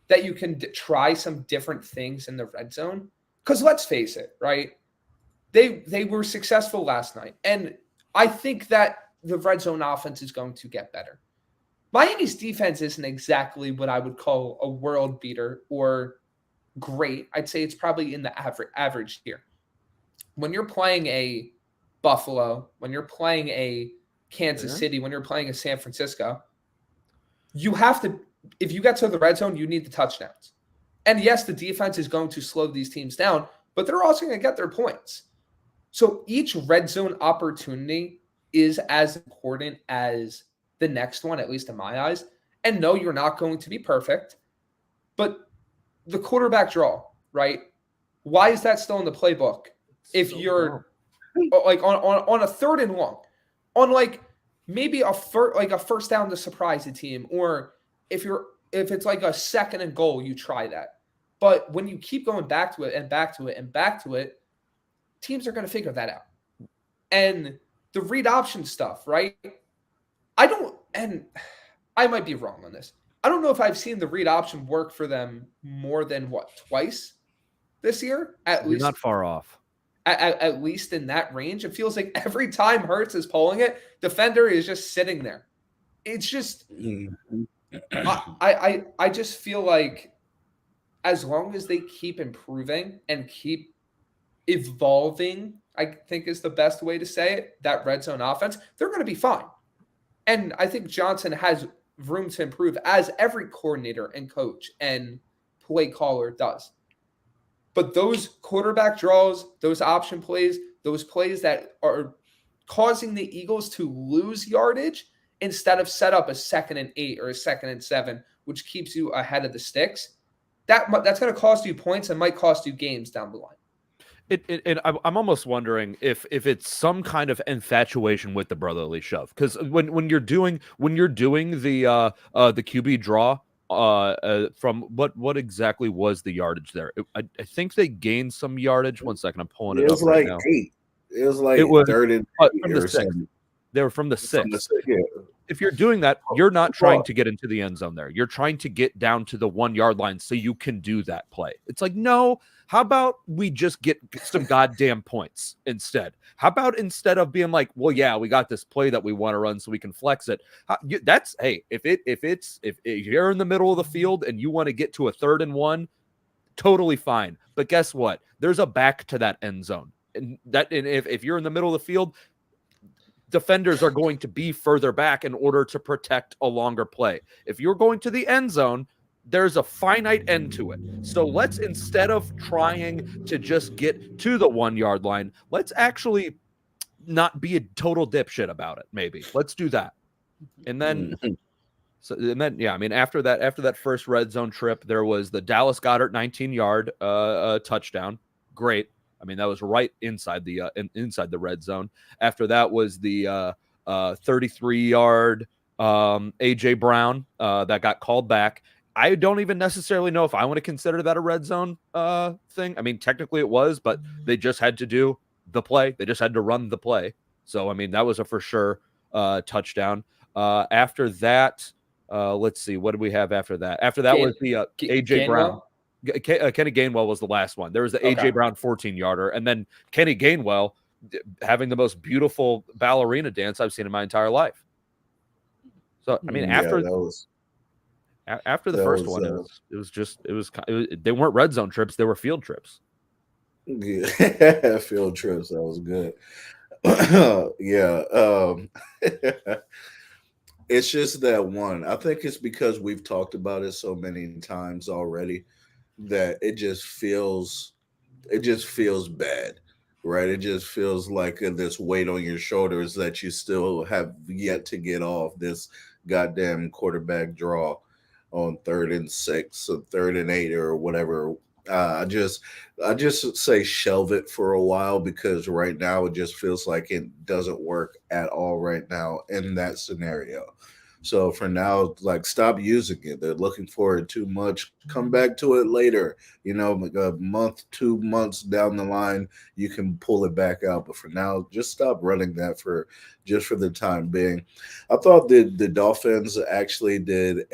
S2: that you can try some different things in the red zone. Because let's face it, right? They were successful last night. And I think that the red zone offense is going to get better. Miami's defense isn't exactly what I would call a world beater or great. I'd say it's probably in the average tier. When you're playing a Buffalo, when you're playing a Kansas City, when you're playing a San Francisco, you have to, if you get to the red zone, you need the touchdowns. And yes, the defense is going to slow these teams down, but they're also going to get their points. So each red zone opportunity is as important as the next one, at least in my eyes. And no, you're not going to be perfect, but the quarterback draw, right? Why is that still in the playbook? If you're like on a 3rd and long, on like maybe a first down to surprise the team, or if it's like a 2nd and goal, you try that. But when you keep going back to it and back to it and back to it, teams are going to figure that out. And the read option stuff, right? And I might be wrong on this. I don't know if I've seen the read option work for them more than twice this year. At least
S1: not far off.
S2: At least in that range, it feels like every time Hurts is pulling it, defender is just sitting there. It's just, I just feel like as long as they keep improving and keep evolving, I think is the best way to say it, that red zone offense, they're going to be fine. And I think Johnson has room to improve, as every coordinator and coach and play caller does. But those quarterback draws, those option plays, those plays that are causing the Eagles to lose yardage instead of set up a 2nd and 8 or a 2nd and 7, which keeps you ahead of the sticks, that's going to cost you points and might cost you games down the line.
S1: And I'm almost wondering if it's some kind of infatuation with the brotherly shove, because when you're doing the QB draw, from what exactly was the yardage there? I think they gained some yardage. 1 second, I'm pulling it up right now.
S3: It was like 3rd and 8
S1: from the
S3: or
S1: 6th. They were from the 6th.
S3: Yeah.
S1: If you're doing that, you're not trying to get into the end zone there. You're trying to get down to the 1 yard line so you can do that play. It's like, no, how about we just get some goddamn points instead? How about instead of being like, well, yeah, we got this play that we want to run so we can flex it. If you're in the middle of the field and you want to get to a 3rd and 1, totally fine. But guess what? There's a back to that end zone. And if you're in the middle of the field, defenders are going to be further back in order to protect a longer play. If you're going to the end zone, there's a finite end to it. So let's, instead of trying to just get to the 1 yard line, let's actually not be a total dipshit about it. Maybe let's do that. And then yeah, I mean, after that first red zone trip, there was the Dallas Goedert 19-yard touchdown. Great. I mean, that was right inside the red zone. After that was the 33-yard AJ Brown that got called back. I don't even necessarily know if I want to consider that a red zone thing. I mean, technically it was, but they just had to do the play. They just had to run the play. So, I mean, that was a for sure touchdown. After that, let's see, what did we have after that? After that was the AJ Brown. Kenny Gainwell was the last one. There was the AJ Brown 14-yarder, and then Kenny Gainwell having the most beautiful ballerina dance I've seen in my entire life. So, I mean, after the first one, they weren't red zone trips; they were field trips.
S3: Yeah, field trips. That was good. Yeah. It's just that one. I think it's because we've talked about it so many times already that it just feels bad, right? It just feels like this weight on your shoulders that you still have yet to get off, this goddamn quarterback draw on 3rd and 6 or 3rd and 8 or whatever. I just say shelve it for a while, because right now it just feels like it doesn't work at all right now in that scenario. So for now, like, stop using it. They're looking for it too much. Come back to it later. You know, like a month, 2 months down the line, you can pull it back out. But for now, just stop running that for the time being. I thought the Dolphins actually did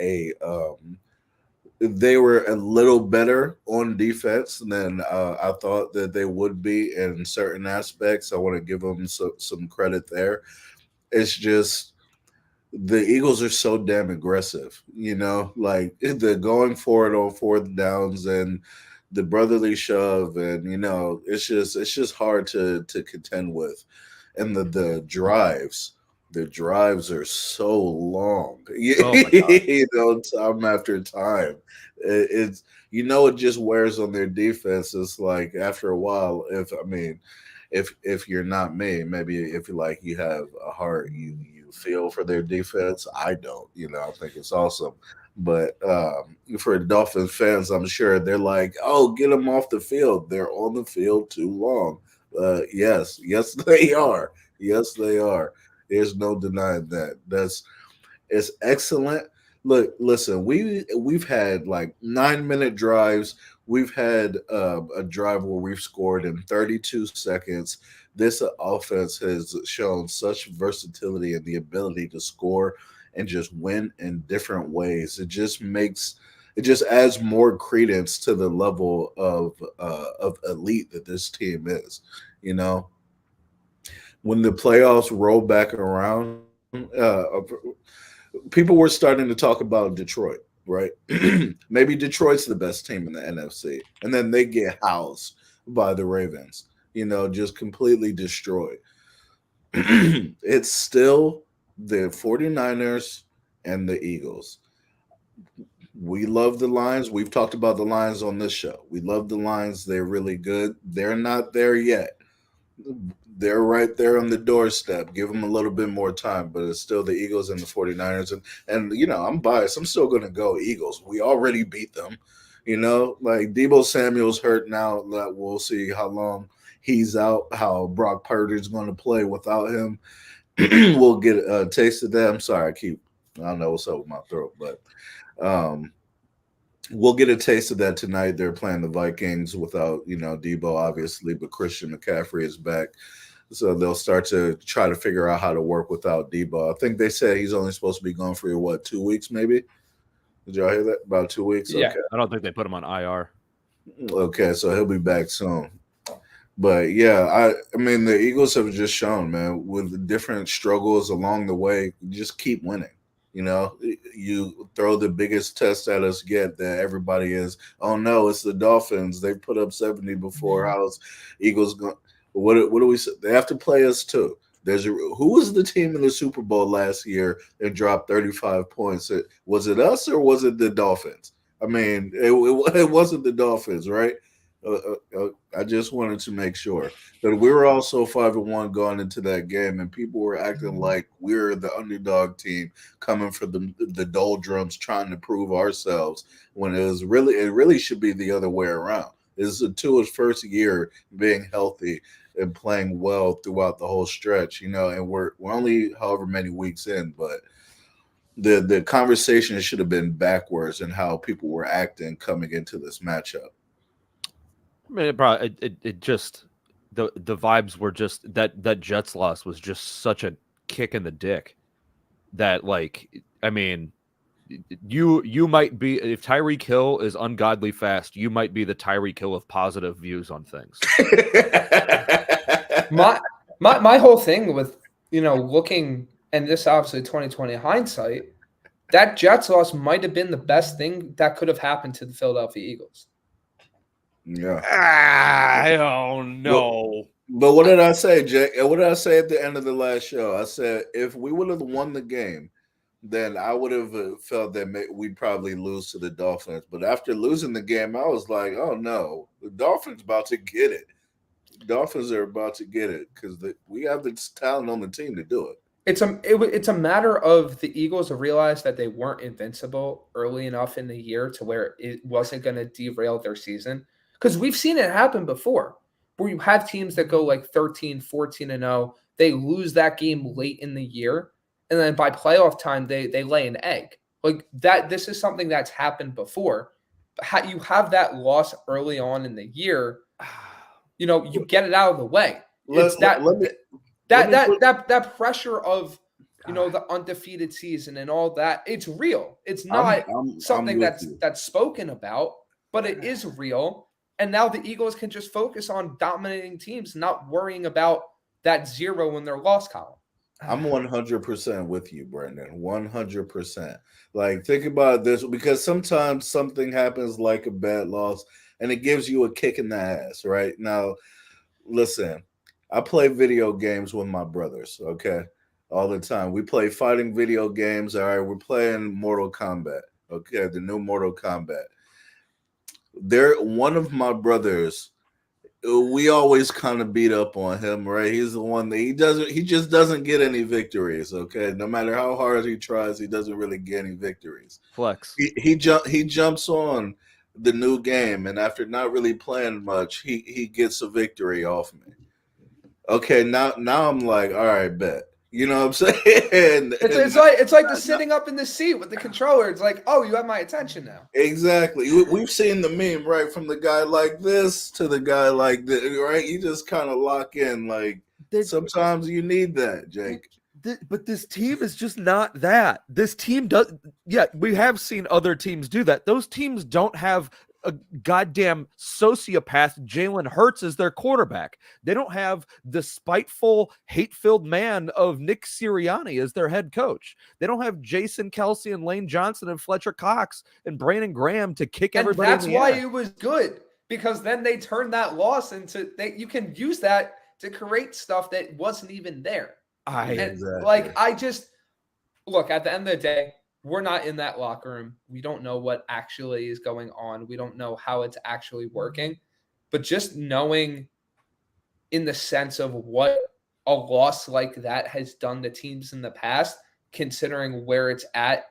S3: they were a little better on defense than I thought that they would be in certain aspects. I want to give them some credit there. It's just the Eagles are so damn aggressive, you know, like they're going for it on 4th downs and the brotherly shove, and you know, it's just hard to contend with. And the drives are so long. You know, time after time. It's, you know, it just wears on their defense. It's like after a while, if you're not me, maybe if you have a heart, you feel for their defense. I don't, you know, I think it's awesome. But for Dolphins fans, I'm sure they're like, "Oh, get them off the field. They're on the field too long." Yes, they are. Yes, they are. There's no denying that. It's excellent. Look, listen, we've had like 9-minute drives. We've had a drive where we've scored in 32 seconds. This offense has shown such versatility and the ability to score and just win in different ways. It just adds more credence to the level of elite that this team is. You know, when the playoffs roll back around, people were starting to talk about Detroit, right? Maybe Detroit's the best team in the NFC. And then they get housed by the Ravens, just completely destroyed. It's still the 49ers and the Eagles. We love the Lions. We've talked about the Lions on this show. We love the Lions. They're really good. They're not there yet. They're right there on the doorstep. Give them a little bit more time, but it's still the Eagles and the 49ers. And I'm biased. I'm still going to go Eagles. We already beat them. Like Debo Samuel's hurt now. We'll see how long he's out, how Brock Purdy's going to play without him. We'll get a taste of that. I'm sorry. I don't know what's up with my throat, but we'll get a taste of that tonight. They're playing the Vikings without, Debo, obviously, but Christian McCaffrey is back. So they'll start to try to figure out how to work without Debo. I think they said he's only supposed to be gone for 2 weeks, maybe? Did y'all hear that? About 2 weeks?
S2: Yeah.
S1: Okay. I don't think they put him on IR.
S3: Okay, so he'll be back soon. But yeah, I mean, the Eagles have just shown, man, with the different struggles along the way, just keep winning. You throw the biggest test at us yet that everybody is, oh no, it's the Dolphins. They put up 70 before. How's Eagles going? What do we say? They have to play us too. Who was the team in the Super Bowl last year and dropped 35 points? Was it us or was it the Dolphins? I mean, it wasn't the Dolphins, right? I just wanted to make sure that we were also 5-1 going into that game, and people were acting like we're the underdog team coming for the doldrums, trying to prove ourselves. When it really should be the other way around. This is Tua's first year being healthy and playing well throughout the whole stretch, and we're only however many weeks in, but the conversation should have been backwards in how people were acting coming into this matchup.
S1: I mean, it just the vibes were just that Jets loss was just such a kick in the dick that, like, I mean, you might be, if Tyreek Hill is ungodly fast, you might be the Tyreek Hill of positive views on things.
S2: my whole thing with looking, and this obviously 2020 hindsight, that Jets loss might have been the best thing that could have happened to the Philadelphia Eagles.
S3: Yeah.
S1: I don't know.
S3: But what did I say, Jake? What did I say at the end of the last show? I said if we would have won the game, then I would have felt that we'd probably lose to the Dolphins. But after losing the game, I was like, oh no, the Dolphins about to get it. The Dolphins are about to get it because we have the talent on the team to do it.
S2: It's a matter of the Eagles have realized that they weren't invincible early enough in the year to where it wasn't going to derail their season. Because we've seen it happen before, where you have teams that go like 13, 14-0. They lose that game late in the year, and then by playoff time, they lay an egg. Like that, this is something that's happened before. You have that loss early on in the year, you get it out of the way. It's that pressure of the undefeated season and all that. It's real. It's not something that's spoken about, but it is real. And now the Eagles can just focus on dominating teams, not worrying about that zero in their loss column.
S3: I'm 100% with you, Brandon. 100%. Like, think about this, because sometimes something happens like a bad loss and it gives you a kick in the ass, right? Now, listen, I play video games with my brothers, okay? All the time. We play fighting video games. All right, we're playing Mortal Kombat, okay? The new Mortal Kombat. One of my brothers we always kind of beat up on him, right? He's the one that he just doesn't get any victories. Okay, no matter how hard he tries, he doesn't really get any victories.
S1: Flex.
S3: He jumps on the new game, and after not really playing much, he gets a victory off me. Okay, now I'm like, all right, bet. You know what I'm saying?
S2: It's like the sitting up in the seat with the controller. It's like, oh, you have my attention now.
S3: Exactly. We've seen the meme, right? From the guy like this to the guy like this, right? You just kind of lock in. Like sometimes you need that, Jake.
S1: But this team is just not that. This team does. Yeah, we have seen other teams do that. Those teams don't have a goddamn sociopath Jalen Hurts as their quarterback. They don't have the spiteful, hate-filled man of Nick Sirianni as their head coach. They don't have Jason Kelsey and Lane Johnson and Fletcher Cox and Brandon Graham to kick everybody.
S2: And that's why it was good, because then they turned that loss into you can use that to create stuff that wasn't even there. I just look at the end of the day. We're not in that locker room. We don't know what actually is going on. We don't know how it's actually working. But just knowing in the sense of what a loss like that has done to teams in the past, considering where it's at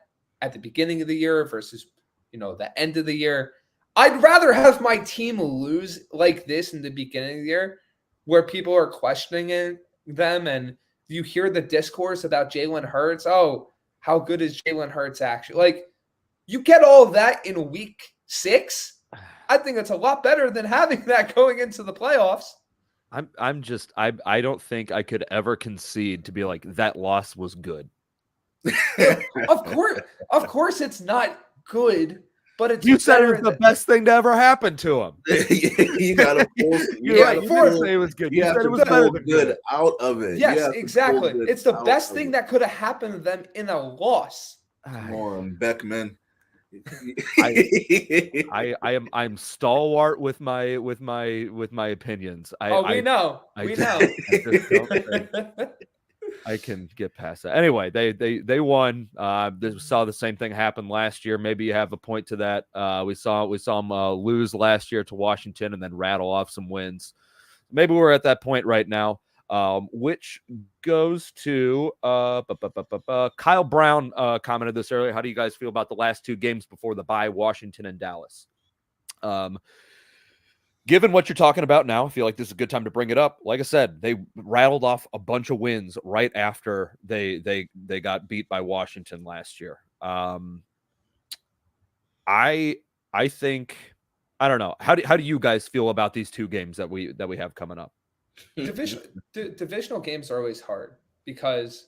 S2: the beginning of the year versus, the end of the year, I'd rather have my team lose like this in the beginning of the year where people are questioning them and you hear the discourse about Jalen Hurts. Oh, how good is Jalen Hurts actually? Like, you get all of that in week 6. I think it's a lot better than having that going into the playoffs.
S1: I don't think I could ever concede to be like, that loss was good.
S2: Of course it's not good, but it's
S1: you said it was the best thing to ever happen to him.
S3: You got to pull.
S1: You're right. You didn't say it was good. You said it was better than good
S3: out of it.
S2: Yes, exactly. It's the best thing that could have happened to them in a loss.
S3: Come on, Beckman.
S1: I'm stalwart with my opinions.
S2: We know.
S1: I can get past that. Anyway, they won. They saw the same thing happen last year. Maybe you have a point to that. We saw them lose last year to Washington and then rattle off some wins. Maybe we're at that point right now, which goes to Kyle Brown commented this earlier. How do you guys feel about the last 2 games before the bye, Washington and Dallas? Given what you're talking about now, I feel like this is a good time to bring it up. Like I said, they rattled off a bunch of wins right after they got beat by Washington last year. I think, I don't know. How do you guys feel about these 2 games that we have coming up?
S2: Divisional games are always hard because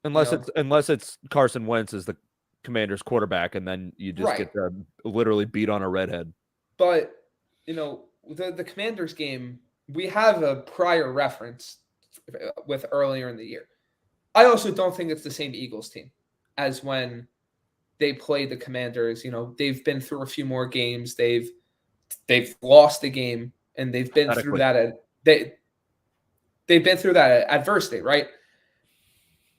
S1: unless it's Carson Wentz as the Commanders quarterback, and then you just get to literally beat on a redhead.
S2: But the Commanders game, we have a prior reference with earlier in the year. I also don't think it's the same Eagles team as when they played the Commanders. They've been through a few more games. They've lost a game, and they've been through that. They've been through that adversity, right?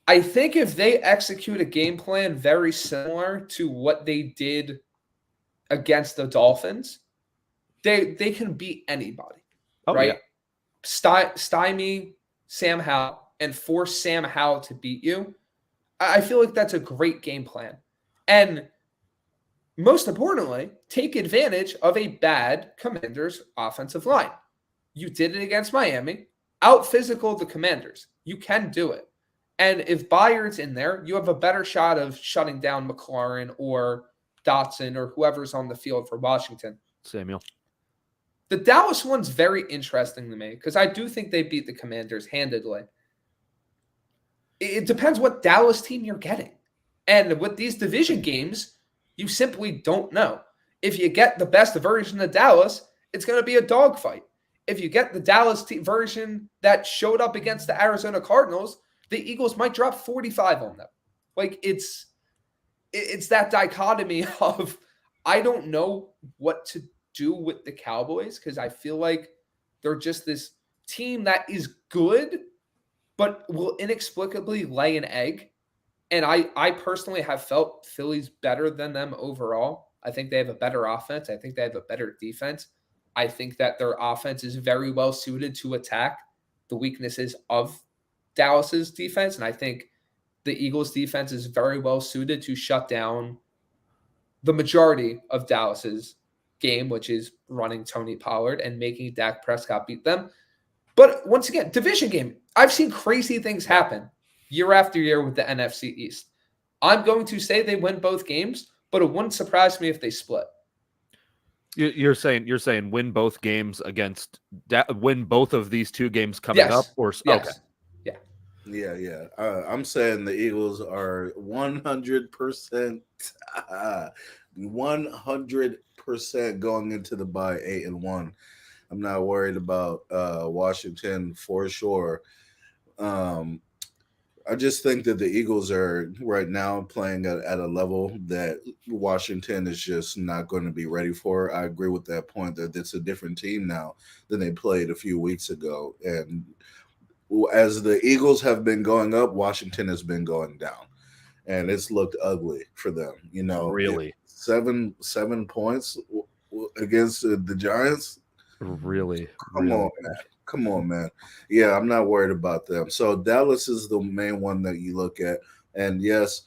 S2: I think if they execute a game plan very similar to what they did against the Dolphins, they can beat anybody, right? Yeah. Stymie Sam Howell and force Sam Howell to beat you. I feel like that's a great game plan. And most importantly, take advantage of a bad Commanders offensive line. You did it against Miami. Out physical the Commanders. You can do it. And if Byard's in there, you have a better shot of shutting down McLaurin or Dotson or whoever's on the field for Washington.
S1: Samuel.
S2: The Dallas one's very interesting to me because I do think they beat the Commanders handedly. It depends what Dallas team you're getting. And with these division games, you simply don't know. If you get the best version of Dallas, it's going to be a dogfight. If you get the Dallas version that showed up against the Arizona Cardinals, the Eagles might drop 45 on them. Like, it's that dichotomy of I don't know what to do with the Cowboys because I feel like they're just this team that is good but will inexplicably lay an egg. And I personally have felt Philly's better than them overall. I think they have a better offense. I think they have a better defense. I think that their offense is very well suited to attack the weaknesses of Dallas's defense. And I think the Eagles defense is very well suited to shut down the majority of Dallas's game, which is running Tony Pollard and making Dak Prescott beat them. But once again, division game. I've seen crazy things happen year after year with the NFC East. I'm going to say they win both games, but it wouldn't surprise me if they split.
S1: You're saying win both games against win both of these two games coming up, or
S2: yes.
S1: Okay,
S3: yeah. I'm saying the Eagles are 100%, 100% going into the bye 8-1. I'm not worried about Washington for sure. I just think that the Eagles are right now playing at a level that Washington is just not going to be ready for. I agree with that point that it's a different team now than they played a few weeks ago. And as the Eagles have been going up, Washington has been going down. And it's looked ugly for them. You know,
S1: really
S3: 7 points against the Giants.
S1: Really,
S3: Come on, man. Yeah, I'm not worried about them. So Dallas is the main one that you look at. And yes,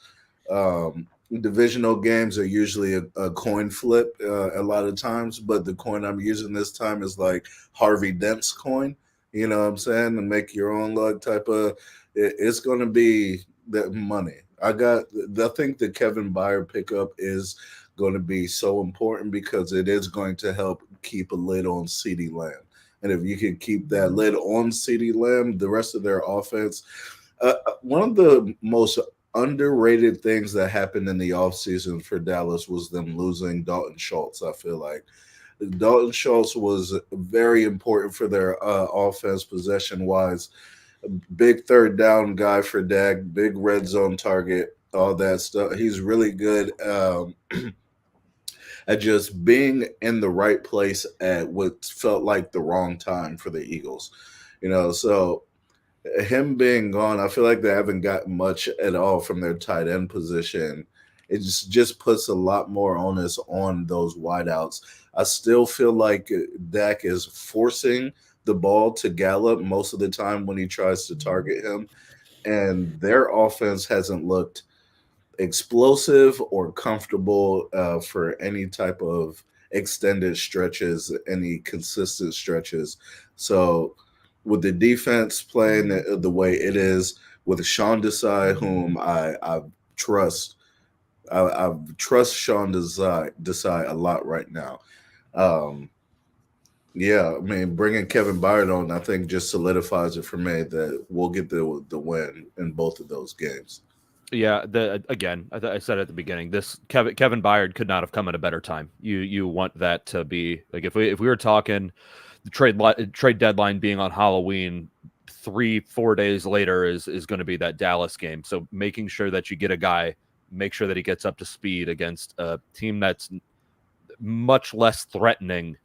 S3: divisional games are usually a coin flip a lot of times, but the coin I'm using this time is like Harvey Dent's coin. You know what I'm saying? To make your own luck type of. It's going to be that money. I think the Kevin Byard pickup is going to be so important because it is going to help keep a lid on CeeDee Lamb. And if you can keep that lid on CeeDee Lamb, the rest of their offense, one of the most underrated things that happened in the offseason for Dallas was them losing Dalton Schultz. I feel like Dalton Schultz was very important for their offense possession-wise. Big third down guy for Dak, big red zone target, all that stuff. He's really good at just being in the right place at what felt like the wrong time for the Eagles. You know, so him being gone, I feel like they haven't gotten much at all from their tight end position. It just puts a lot more onus on those wideouts. I still feel like Dak is forcing the ball to Gallup most of the time when he tries to target him, and their offense hasn't looked explosive or comfortable for any type of extended stretches, any consistent stretches. So with the defense playing the way it is, with Sean Desai, whom I trust, I trust Sean Desai a lot right now. Yeah, I mean, bringing Kevin Byard on, I think, just solidifies it for me that we'll get the win in both of those games.
S1: Yeah, I said at the beginning, this Kevin Byard could not have come at a better time. You want that to be like if we were talking the trade deadline being on Halloween, 3-4 days later is going to be that Dallas game. So making sure that you get a guy, make sure that he gets up to speed against a team that's much less threatening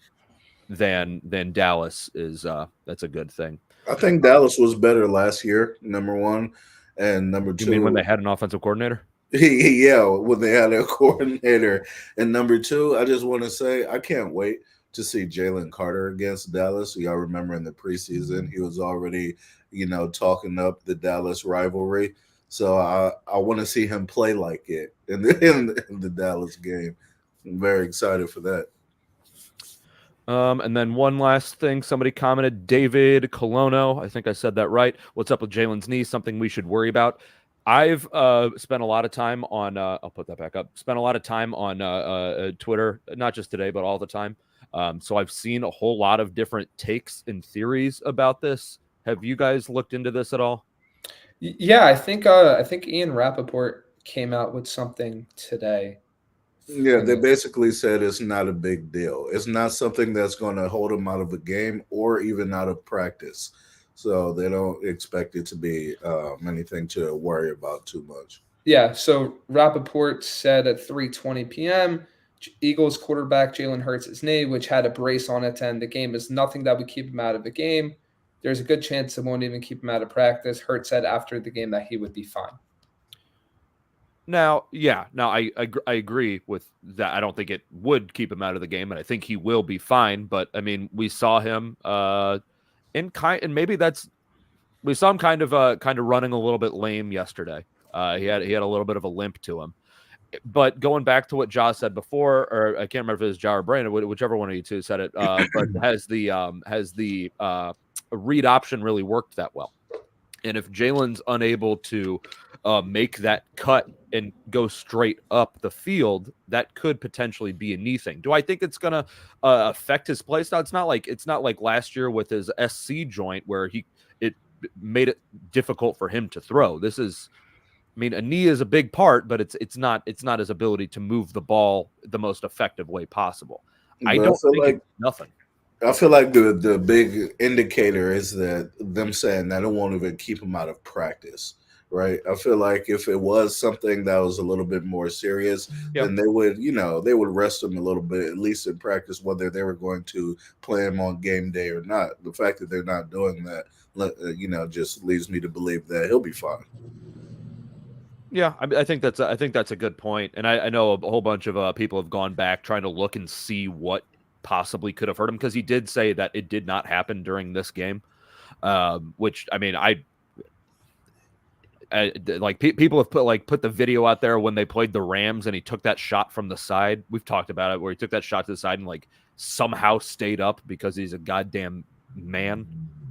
S1: than Dallas is that's a good thing.
S3: I think Dallas was better last year, number one. And number two,
S1: you mean when they had an offensive coordinator?
S3: Yeah, when they had a coordinator. And number two, I just want to say I can't wait to see Jalen Carter against Dallas. Y'all remember in the preseason, he was already, talking up the Dallas rivalry. So I want to see him play like it in the Dallas game. I'm very excited for that.
S1: And then one last thing, somebody commented, David Colono, I think I said that right. What's up with Jalen's knee? Something we should worry about. I've spent a lot of time on, I'll put that back up, spent a lot of time on Twitter, not just today, but all the time. So I've seen a whole lot of different takes and theories about this. Have you guys looked into this at all?
S2: Yeah, I think Ian Rappaport came out with something today.
S3: Yeah, they basically said it's not a big deal. It's not something that's going to hold him out of a game or even out of practice. So they don't expect it to be anything to worry about too much.
S2: Yeah, so Rappaport said at 3:20 p.m., Eagles quarterback Jalen Hurts' knee, which had a brace on it to end the game, is nothing that would keep him out of the game. There's a good chance it won't even keep him out of practice. Hurts said after the game that he would be fine.
S1: Now, yeah, now I agree with that. I don't think it would keep him out of the game, and I think he will be fine. But I mean, we saw him and maybe we saw him kind of running a little bit lame yesterday. He had a little bit of a limp to him. But going back to what Ja said before, or I can't remember if it was Ja or Brandon, whichever one of you two said it. But has the read option really worked that well? And if Jalen's unable to make that cut and go straight up the field, that could potentially be a knee thing. Do I think it's going to affect his play style? It's not like last year with his SC joint where it made it difficult for him to throw. This is, I mean, a knee is a big part, but it's not his ability to move the ball the most effective way possible. I don't think it's nothing.
S3: I feel like the big indicator is that them saying that it won't even keep him out of practice, right? I feel like if it was something that was a little bit more serious, then they would rest him a little bit, at least in practice, whether they were going to play him on game day or not. The fact that they're not doing that, just leads me to believe that he'll be fine.
S1: Yeah, I think that's a good point, and I know a whole bunch of people have gone back trying to look and see what possibly could have hurt him, because he did say that it did not happen during this game, which I mean, I like people have put the video out there when they played the Rams and he took that shot from the side. We've talked about it, where he took that shot to the side and somehow stayed up because he's a goddamn man.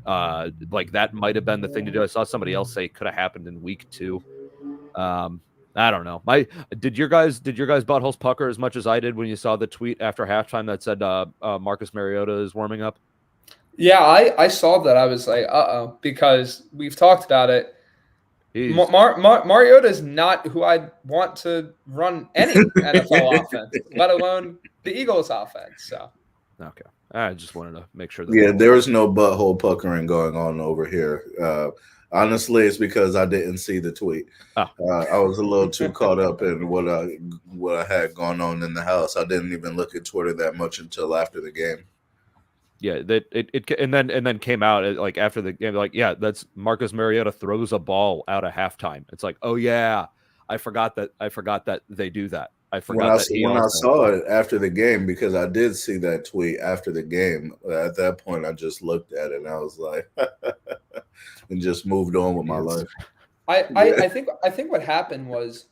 S1: That might have been the thing to do. I saw somebody else say it could have happened in week 2. I don't know. Did your guys buttholes pucker as much as I did when you saw the tweet after halftime that said Marcus Mariota is warming up?
S2: Yeah, I saw that. I was like, because we've talked about it. Mariota is not who I want to run any NFL offense, let alone the Eagles offense. So
S1: okay, I just wanted to make sure.
S3: There was no butthole puckering going on over here. Honestly, it's because I didn't see the tweet. I was a little too caught up in what I had going on in the house. I didn't even look at Twitter that much until after the game.
S1: Yeah, that it and then came out after the game, that's Marcus Mariota throws a ball out of halftime. It's like, oh yeah, I forgot that they do that. I forgot
S3: when I saw it after the game, because I did see that tweet after the game. At that point, I just looked at it and I was like, and just moved on with my life.
S2: I think what happened was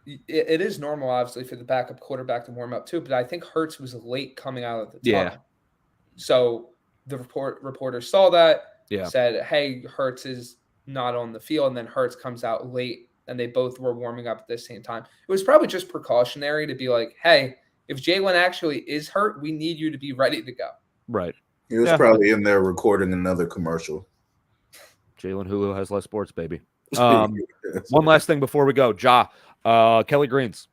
S2: it is normal, obviously, for the backup quarterback to warm up too, but I think Hurts was late coming out of the tunnel. So the reporter saw that, said, "Hey, Hurts is not on the field," and then Hurts comes out late. And they both were warming up at the same time. It was probably just precautionary to be like, hey, if Jalen actually is hurt, we need you to be ready to go.
S1: Right.
S3: He was probably in there recording another commercial.
S1: Jalen Hulu has less sports, baby. One last thing before we go. Kelly Greens.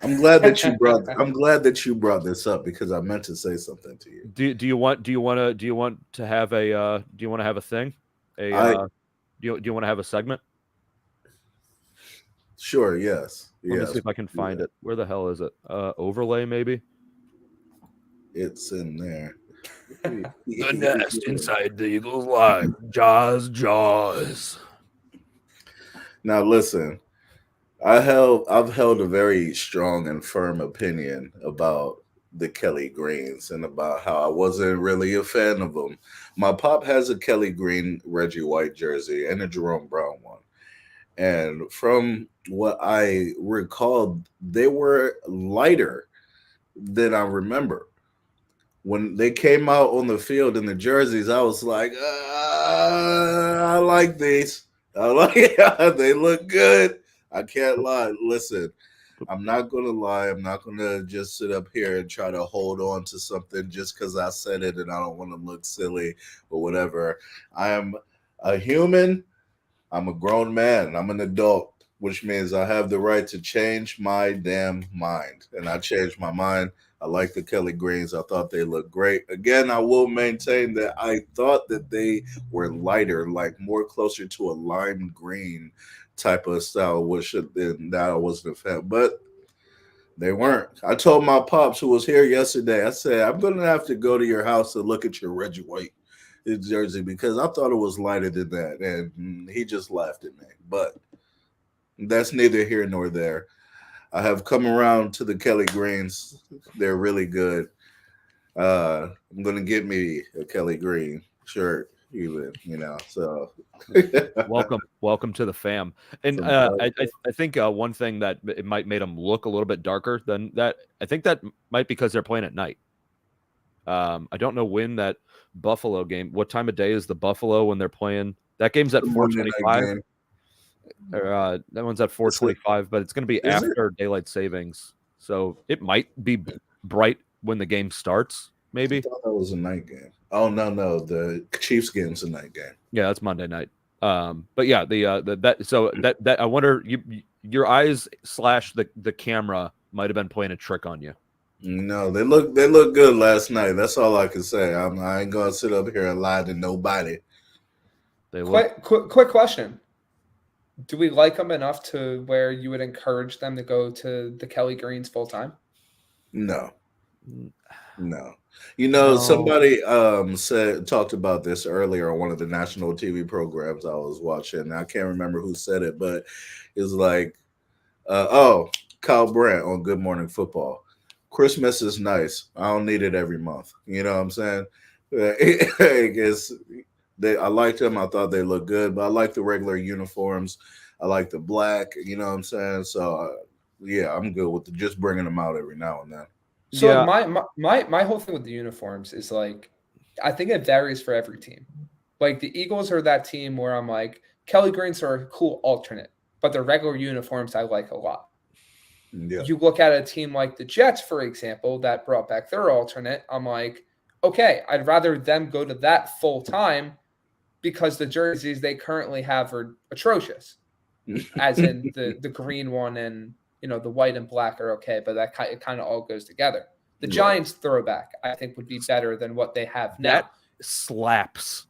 S3: I'm glad that you brought this up, because I meant to say something to you.
S1: Do you want to have a thing? Do you want to have a segment?
S3: Sure. Yes.
S1: Let me see if I can find it. Where the hell is it? Overlay, maybe.
S3: It's in there.
S1: The nest inside the Eagles live. Jaws.
S3: Now listen, I've held a very strong and firm opinion about the Kelly Greens and about how I wasn't really a fan of them. My pop has a Kelly Green Reggie White jersey and a Jerome Brown one. And from what I recall, they were lighter than I remember. When they came out on the field in the jerseys, I was like, I like these. They look good. I can't lie. Listen, I'm not going to lie. I'm not going to just sit up here and try to hold on to something just because I said it and I don't want to look silly or whatever. I am a human. I'm a grown man. I'm an adult, which means I have the right to change my damn mind. And I changed my mind. I like the Kelly Greens. I thought they looked great. Again, I will maintain that I thought that they were lighter, like more closer to a lime green type of style, which then that I wasn't a fan, but they weren't. I told my pops, who was here yesterday, I said, I'm going to have to go to your house to look at your Reggie White his jersey because I thought it was lighter than that, and he just laughed at me. But that's neither here nor there. I have come around to the Kelly Greens. They're really good. I'm gonna get me a Kelly Green shirt, even So
S1: welcome to the fam. And I think one thing that it might made them look a little bit darker than that. I think that might because they're playing at night. I don't know when that Buffalo game. What time of day is the Buffalo when they're playing? That game's at 4:25. Or that one's at 4:25, but it's going to be after daylight savings, so it might be bright when the game starts. Maybe
S3: I thought that was a night game. Oh no, the Chiefs game's a night game.
S1: Yeah, that's Monday night. But yeah, that I wonder your eyes / the camera might have been playing a trick on you.
S3: No, they look good last night. That's all I can say. I ain't gonna sit up here and lie to nobody.
S2: Quick question. Do we like them enough to where you would encourage them to go to the Kelly Greens full time?
S3: No. Somebody talked about this earlier on one of the national TV programs I was watching. I can't remember who said it, but it's like, Kyle Brandt on Good Morning Football. Christmas is nice. I don't need it every month. You know what I'm saying? I guess I liked them. I thought they looked good, but I like the regular uniforms. I like the black. You know what I'm saying? So, I'm good with just bringing them out every now and then.
S2: So my whole thing with the uniforms is like, I think it varies for every team. Like the Eagles are that team where I'm like, Kelly Greens are a cool alternate, but the regular uniforms I like a lot.
S3: Yeah.
S2: You look at a team like the Jets, for example, that brought back their alternate. I'm like, okay, I'd rather them go to that full time because the jerseys they currently have are atrocious, as in the green one and the white and black are okay, but that kind of all goes together. The Giants throwback, I think, would be better than what they have now.
S1: That slaps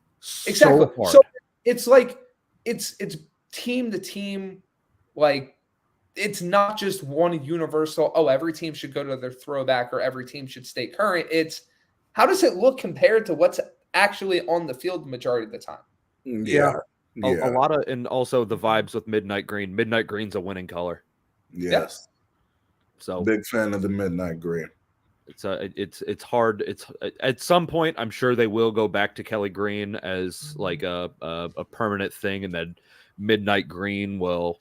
S2: exactly.
S1: So hard.
S2: So it's like it's team to team, like it's not just one universal. Oh, every team should go to their throwback or every team should stay current. It's how does it look compared to what's actually on the field the majority of the time?
S3: Yeah.
S1: A lot of, and also the vibes with midnight green. Midnight green's a winning color.
S3: Yes.
S1: So
S3: big fan of the midnight green.
S1: It's hard. It's at some point I'm sure they will go back to Kelly Green as like a permanent thing, and then midnight green will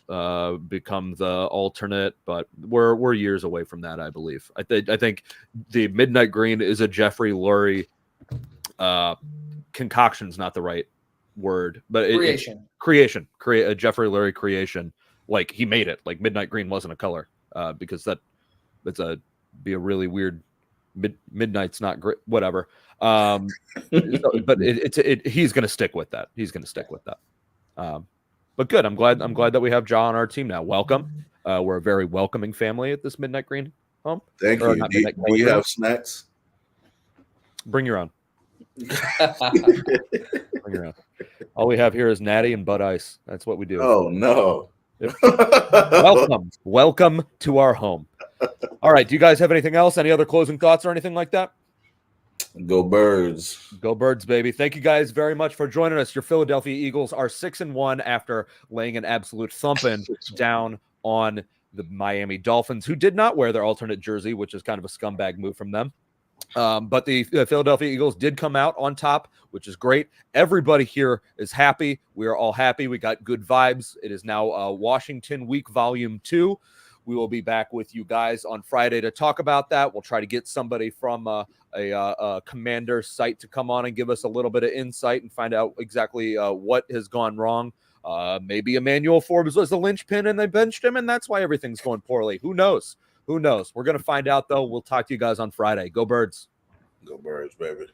S1: become the alternate. But we're years away from that, I believe. I think the midnight green is a Jeffrey Lurie concoction's not the right word, but create a Jeffrey Lurie creation. Like he made it. Like midnight green wasn't a color because that's be a really weird. Midnight's not great. Whatever. But he's going to stick with that. He's going to stick with that. But good. I'm glad that we have Ja on our team now. Welcome. We're a very welcoming family at this midnight green home.
S3: Thank you. Do you have snacks?
S1: Bring your own. Bring your own. All we have here is Natty and Bud Ice. That's what we do.
S3: Oh no.
S1: Welcome to our home. All right. Do you guys have anything else? Any other closing thoughts or anything like that?
S3: Go Birds.
S1: Go Birds, baby. Thank you guys very much for joining us. Your Philadelphia Eagles are 6-1 after laying an absolute thumping down on the Miami Dolphins, who did not wear their alternate jersey, which is kind of a scumbag move from them. But the Philadelphia Eagles did come out on top, which is great. Everybody here is happy. We are all happy. We got good vibes. It is now Washington Week Volume 2. We will be back with you guys on Friday to talk about that. We'll try to get somebody from a commander site to come on and give us a little bit of insight and find out exactly what has gone wrong. Maybe Emmanuel Forbes was the linchpin and they benched him, and that's why everything's going poorly. Who knows? We're going to find out, though. We'll talk to you guys on Friday. Go Birds.
S3: Go Birds, baby.